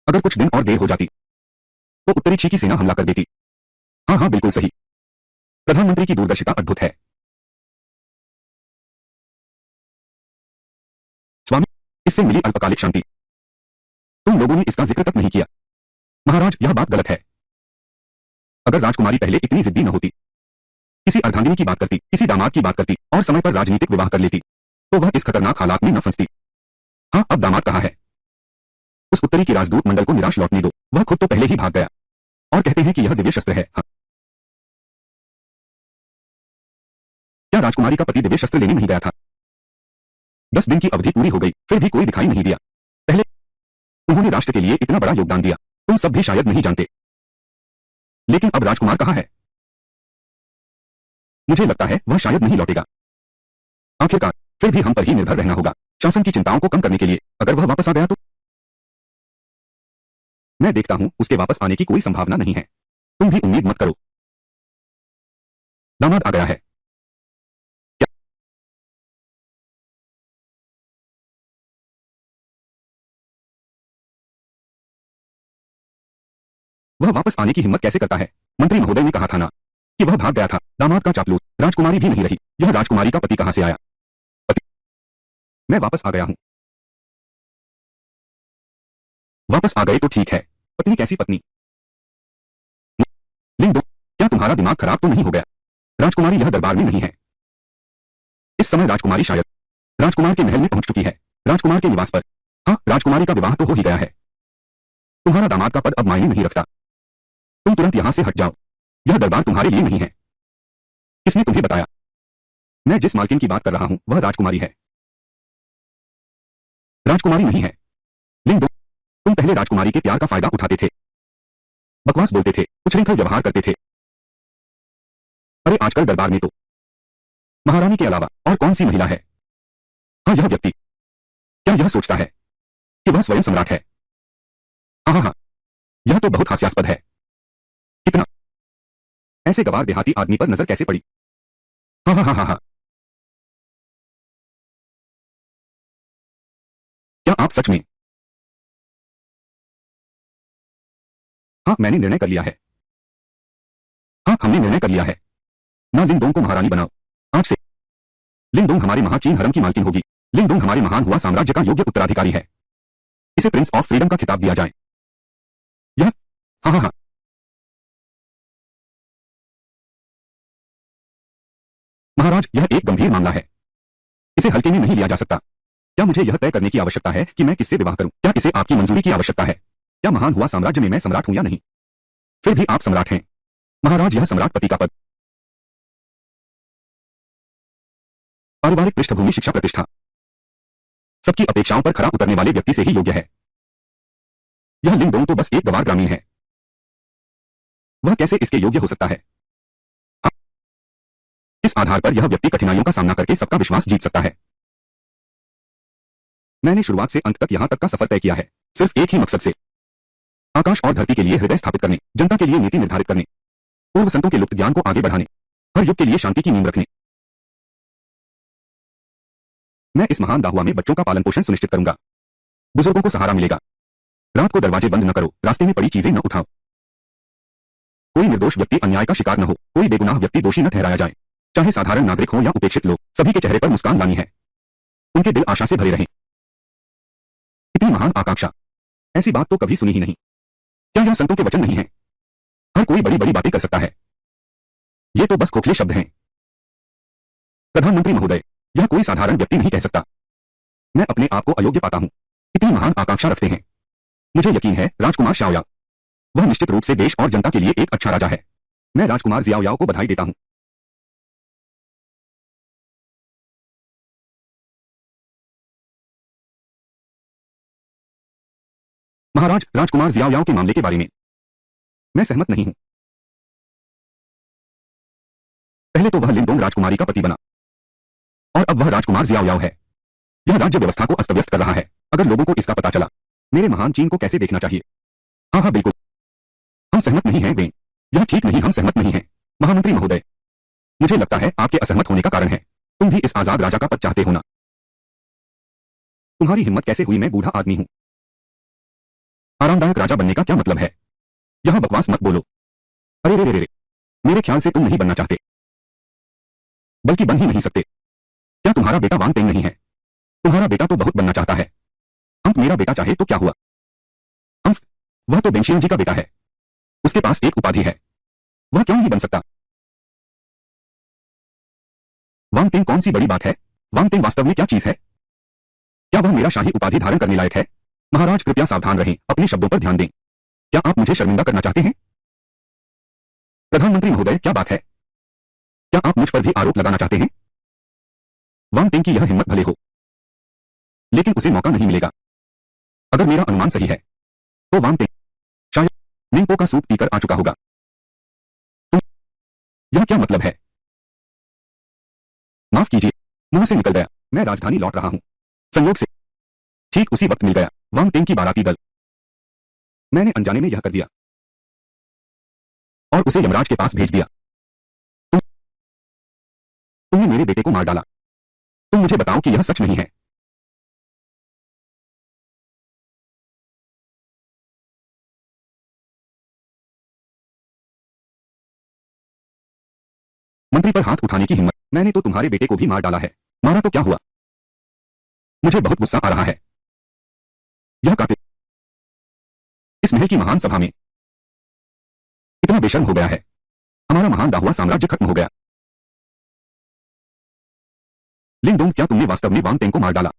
अगर कुछ दिन और देर हो जाती, तो उत्तरीक्षी की सेना हमला कर देती। हाँ हाँ, बिल्कुल सही। प्रधानमंत्री की दूरदर्शिता अद्भुत है। स्वामी, इससे मिली अल्पकालिक शांति। तुम लोगों ने इसका जिक्र तक नहीं किया। महाराज, यह बात गलत है। अगर राजकुमारी पहले इतनी जिद्दी न होती, किसी अर्धांगिनी की बात करती, किसी दामाद की बात करती और समय पर राजनीतिक विवाह कर लेती, तो वह इस खतरनाक हालात में न फंसती। हाँ, अब दामाद कहाँ है? उस उत्तरी की राजदूत मंडल को निराश लौटने दो। वह खुद तो पहले ही भाग गया और कहते हैं कि यह दिव्य शस्त्र है। हाँ, क्या राजकुमारी का पति दिव्य शस्त्र लेने नहीं गया था? 10 दिन की अवधि पूरी हो गई, फिर भी कोई दिखाई नहीं दिया। पहले उन्होंने राष्ट्र के लिए इतना बड़ा योगदान दिया, तुम सब भी शायद नहीं जानते। लेकिन अब राजकुमार कहाँ है? मुझे लगता है वह शायद नहीं लौटेगा। आखिरकार फिर भी हम पर ही निर्भर रहना होगा शासन की चिंताओं को कम करने के लिए। अगर वह वापस आ गया तो मैं देखता हूं उसके वापस आने की कोई संभावना नहीं है। तुम भी उम्मीद मत करो। दामाद आ गया है। क्या वह वापस आने की हिम्मत कैसे करता है? मंत्री महोदय ने कहा था ना कि वह भाग गया था। दामाद का चापलूस। राजकुमारी भी नहीं रही। यह राजकुमारी का पति कहां से आया? पति? मैं वापस आ गया हूं। वापस आ गए तो ठीक है। पत्नी कैसी पत्नी? लिंग दो। क्या तुम्हारा दिमाग खराब तो नहीं हो गया? राजकुमारी यह दरबार में नहीं है। इस समय राजकुमारी शायद राजकुमार के महल में पहुंच चुकी है। राजकुमार के निवास पर। हाँ, राजकुमारी का विवाह तो हो ही गया है। तुम्हारा दामाद का पद अब मायने नहीं रखता। तुम तुरंत यहां से हट जाओ। यह दरबार तुम्हारे लिए नहीं है। किसने तुम्हें बताया? मैं जिस मालकिन की बात कर रहा हूं वह राजकुमारी है। राजकुमारी नहीं है। लिंग दो। तुम पहले राजकुमारी के प्यार का फायदा उठाते थे। बकवास बोलते थे, उच्छृंखल व्यवहार करते थे। अरे आजकल दरबार में तो महारानी के अलावा और कौन सी महिला है? हाँ, यह व्यक्ति क्या यह सोचता है कि वह स्वयं सम्राट है? हाँ हाँ हाँ, यह तो बहुत हास्यास्पद है। कितना? ऐसे गवार देहाती आदमी पर नजर कैसे पड़ी? हाँ हाँ हाँ हाँ हाँ। क्या आप सच में? हाँ, मैंने निर्णय कर लिया है। हाँ, हमने निर्णय कर लिया है। ना लिंगडोंग को महारानी बनाओ। आज से लिंगडोंग हमारे महाचीन हरम की मालकिन होगी। लिंगडोंग हमारे महान हुआ साम्राज्य का योग्य उत्तराधिकारी है। इसे प्रिंस ऑफ फ्रीडम का खिताब दिया जाए। यह हाँ हाँ हाँ। महाराज, यह एक गंभीर मामला है। इसे हल्के में नहीं लिया जा सकता। क्या मुझे यह तय करने की आवश्यकता है कि मैं किससे विवाह करूं? क्या इसे आपकी मंजूरी की आवश्यकता है? क्या महान हुआ साम्राज्य में मैं सम्राट हूं या नहीं? फिर भी आप सम्राट हैं। महाराज, यह सम्राट पति का पद पारिवारिक पृष्ठभूमि, शिक्षा, प्रतिष्ठा, सबकी अपेक्षाओं पर खरा उतरने वाले व्यक्ति से ही योग्य है। यह लिंगडोंग तो बस एक गवार ग्रामीण है। वह कैसे इसके योग्य हो सकता है? हाँ, किस आधार पर यह व्यक्ति कठिनाइयों का सामना करके सबका विश्वास जीत सकता है? मैंने शुरुआत से अंत तक यहां तक का सफर तय किया है सिर्फ एक ही मकसद से। आकाश और धरती के लिए हृदय स्थापित करने, जनता के लिए नीति निर्धारित करने, पूर्व संतों के लुप्त ज्ञान को आगे बढ़ाने, हर युग के लिए शांति की नींव रखने। मैं इस महान दाहुआ में बच्चों का पालन पोषण सुनिश्चित करूंगा। बुजुर्गों को सहारा मिलेगा। रात को दरवाजे बंद न करो, रास्ते में पड़ी चीजें न उठाओ। कोई निर्दोष व्यक्ति अन्याय का शिकार न हो, कोई बेगुनाह व्यक्ति दोषी न ठहराया जाए। चाहे साधारण नागरिक हो या उपेक्षित लोग, सभी के चेहरे पर मुस्कान लानी है। उनके दिल आशा से भरे रहें। इतनी महान आकांक्षा, ऐसी बात तो कभी सुनी ही नहीं। क्या यह संतों के वचन नहीं है? हर कोई बड़ी बड़ी बातें कर सकता है। ये तो बस खोखले शब्द हैं। प्रधानमंत्री महोदय, यह कोई साधारण व्यक्ति नहीं कह सकता। मैं अपने आप को अयोग्य पाता हूं। इतनी महान आकांक्षा रखते हैं। मुझे यकीन है राजकुमार शाओयाओ, वह निश्चित रूप से देश और जनता के लिए एक अच्छा राजा है। मैं राजकुमार जियाओयाओ को बधाई देता हूं। महाराज, राजकुमार जियाओयाओ के मामले के बारे में मैं सहमत नहीं हूं। पहले तो वह लिंगडोंग राजकुमारी का पति बना और अब वह राजकुमार जियाओयाओ है। यह राज्य व्यवस्था को अस्त व्यस्त कर रहा है। अगर लोगों को इसका पता चला, मेरे महान चीन को कैसे देखना चाहिए? हाँ हाँ बिल्कुल, हम सहमत नहीं हैं वें। यह ठीक नहीं, हम सहमत नहीं हैं। महामंत्री महोदय, मुझे लगता है आपके असहमत होने का कारण है तुम भी इस आजाद राजा का पद चाहते हो ना? तुम्हारी हिम्मत कैसे हुई? मैं बूढ़ा आदमी हूं। आरामदायक राजा बनने का क्या मतलब है? यहां बकवास मत बोलो। अरे रे रे रे रे, मेरे ख्याल से तुम नहीं बनना चाहते, बल्कि बन ही नहीं सकते। क्या तुम्हारा बेटा वांग तेंग नहीं है? तुम्हारा बेटा तो बहुत बनना चाहता है। हम मेरा बेटा चाहे तो क्या हुआ? हम वह तो बेंशियन जी का बेटा है। उसके पास एक उपाधि है, वह क्यों नहीं बन सकता? वांग तेंग कौन सी बड़ी बात है? वांग तेंग वास्तव में क्या चीज है? क्या वह मेरा शाही उपाधि धारण करने लायक है? महाराज, कृपया सावधान रहें, अपने शब्दों पर ध्यान दें। क्या आप मुझे शर्मिंदा करना चाहते हैं? प्रधानमंत्री महोदय, क्या बात है? क्या आप मुझ पर भी आरोप लगाना चाहते हैं? वांग तेंग की यह हिम्मत भले हो, लेकिन उसे मौका नहीं मिलेगा। अगर मेरा अनुमान सही है तो वांग तेंग शायद निंगपो का सूप पीकर आ चुका होगा। तुम यह क्या मतलब है? माफ कीजिए, मुंह से निकल गया। मैं राजधानी लौट रहा हूं। संयोग से ठीक उसी वक्त मिल गया वांग तेंग की बाराती दल। मैंने अनजाने में यह कर दिया और उसे यमराज के पास भेज दिया। तुम तुमने मेरे बेटे को मार डाला। तुम मुझे बताओ कि यह सच नहीं है। मंत्री पर हाथ उठाने की हिम्मत। मैंने तो तुम्हारे बेटे को भी मार डाला है। मारा तो क्या हुआ? मुझे बहुत गुस्सा आ रहा है। यह कातिल इस महल की महान सभा में इतना बेशर्म हो गया है। हमारा महान दाहुआ साम्राज्य खत्म हो गया। लिंगडोंग, क्या तुमने वास्तव में वांग टेंग को मार डाला?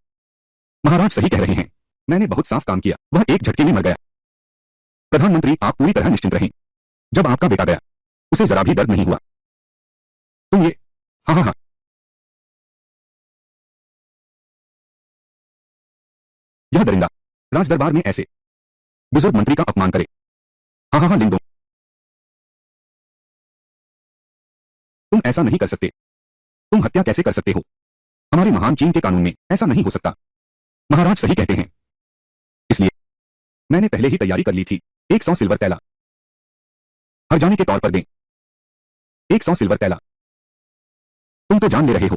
महाराज सही कह रहे हैं। मैंने बहुत साफ काम किया। वह एक झटके में मर गया। प्रधानमंत्री, आप पूरी तरह निश्चिंत रहें। जब आपका बेटा गया, उसे जरा भी दर्द नहीं हुआ। तुम ये हाँ हाँ हाँ। यह दरिंदा राजदरबार में ऐसे बुजुर्ग मंत्री का अपमान करे। हाँ हाँ हाँ लिंगडोंग, तुम ऐसा नहीं कर सकते। तुम हत्या कैसे कर सकते हो? हमारे महान चीन के कानून में ऐसा नहीं हो सकता। महाराज सही कहते हैं। इसलिए मैंने पहले ही तैयारी कर ली थी। 100 सिल्वर तैला हर जाने के तौर पर दें। 100 सिल्वर तैला। तुम तो जान ले रहे हो।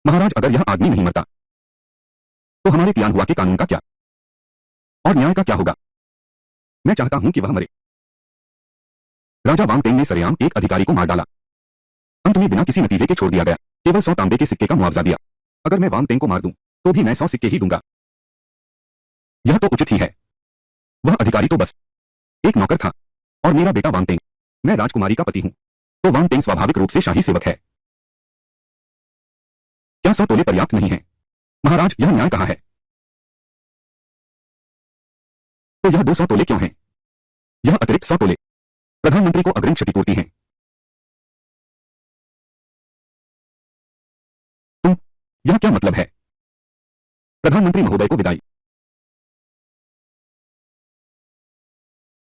महाराज, अगर यह आदमी नहीं मरता तो हमारे तियानहुआ के कानून का क्या और न्याय का क्या होगा? मैं चाहता हूं कि वह मरे। राजा वांग टेंग ने सरेआम एक अधिकारी को मार डाला। अंत में बिना किसी नतीजे के छोड़ दिया गया। केवल 100 तांबे के सिक्के का मुआवजा दिया। अगर मैं वांग टेंग को मार दूं तो भी मैं 100 सिक्के ही दूंगा। यह तो उचित ही है। वह अधिकारी तो बस एक नौकर था और मेरा बेटा वांग टेंग। मैं राजकुमारी का पति हूं, तो वांग टेंग स्वाभाविक रूप से शाही सेवक है। क्या 100 तोले पर्याप्त नहीं है? महाराज, यह न्याय कहाँ है? तो यह 200 तोले क्यों हैं? यह अतिरिक्त 100 तोले प्रधानमंत्री को अग्रिम क्षतिपूर्ति है। तुम यह क्या मतलब है? प्रधानमंत्री महोदय को विदाई।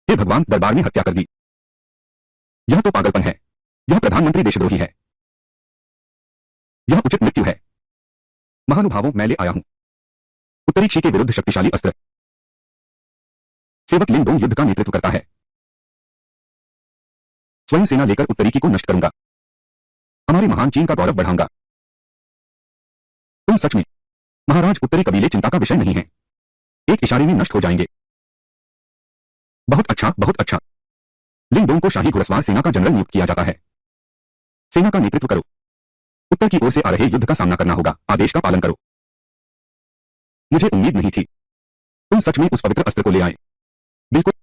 हे भगवान, दरबार में हत्या कर दी। यह तो पागलपन है। यह प्रधानमंत्री देशद्रोही है। यह उचित मृत्यु है। महानुभावों, मैं ले आया हूं उत्तरी शी के विरुद्ध शक्तिशाली अस्त्र। सेवक लिंगडोंग युद्ध का नेतृत्व करता है। स्वयं सेना लेकर उत्तरी की को नष्ट करूंगा। हमारे महान चीन का गौरव बढ़ाऊंगा। तुम सच में महाराज, उत्तरी कबीले चिंता का विषय नहीं है। एक इशारे में नष्ट हो जाएंगे। बहुत अच्छा, बहुत अच्छा। लिंगडोंग को शाही घुड़सवार सेना का जनरल नियुक्त किया जाता है। सेना का नेतृत्व करो। उत्तर की ओर से आ रहे युद्ध का सामना करना होगा। आदेश का पालन करो। मुझे उम्मीद नहीं थी तुम सच में उस पवित्र अस्त्र को ले आए। बिल्कुल।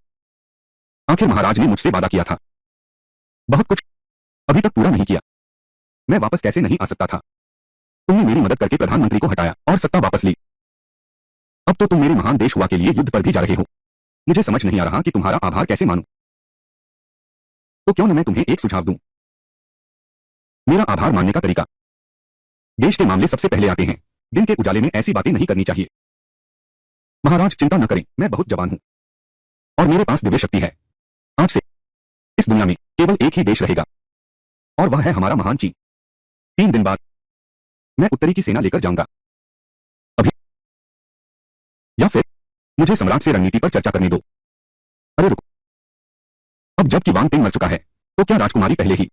आखिर महाराज ने मुझसे वादा किया था। बहुत कुछ अभी तक पूरा नहीं किया। मैं वापस कैसे नहीं आ सकता था? तुमने मेरी मदद करके प्रधानमंत्री को हटाया और सत्ता वापस ली। अब तो तुम मेरे महान देश हुआ के लिए युद्ध पर भी जा रहे हो। मुझे समझ नहीं आ रहा कि तुम्हारा आभार कैसे मानूं। तो क्यों न मैं तुम्हें एक सुझाव दूं? मेरा आभार मानने का तरीका। देश के मामले सबसे पहले आते हैं। दिन के उजाले में ऐसी बातें नहीं करनी चाहिए। महाराज, चिंता न करें, मैं बहुत जवान हूं और मेरे पास दिव्य शक्ति है। आज से इस दुनिया में केवल एक ही देश रहेगा और वह है हमारा महान चीन। 3 दिन बाद मैं उत्तरी की सेना लेकर जाऊंगा। अभी या फिर मुझे सम्राट से रणनीति पर चर्चा करने दो। अरे रुको, अब जबकि वांग टेंग मर चुका है तो क्या राजकुमारी पहले ही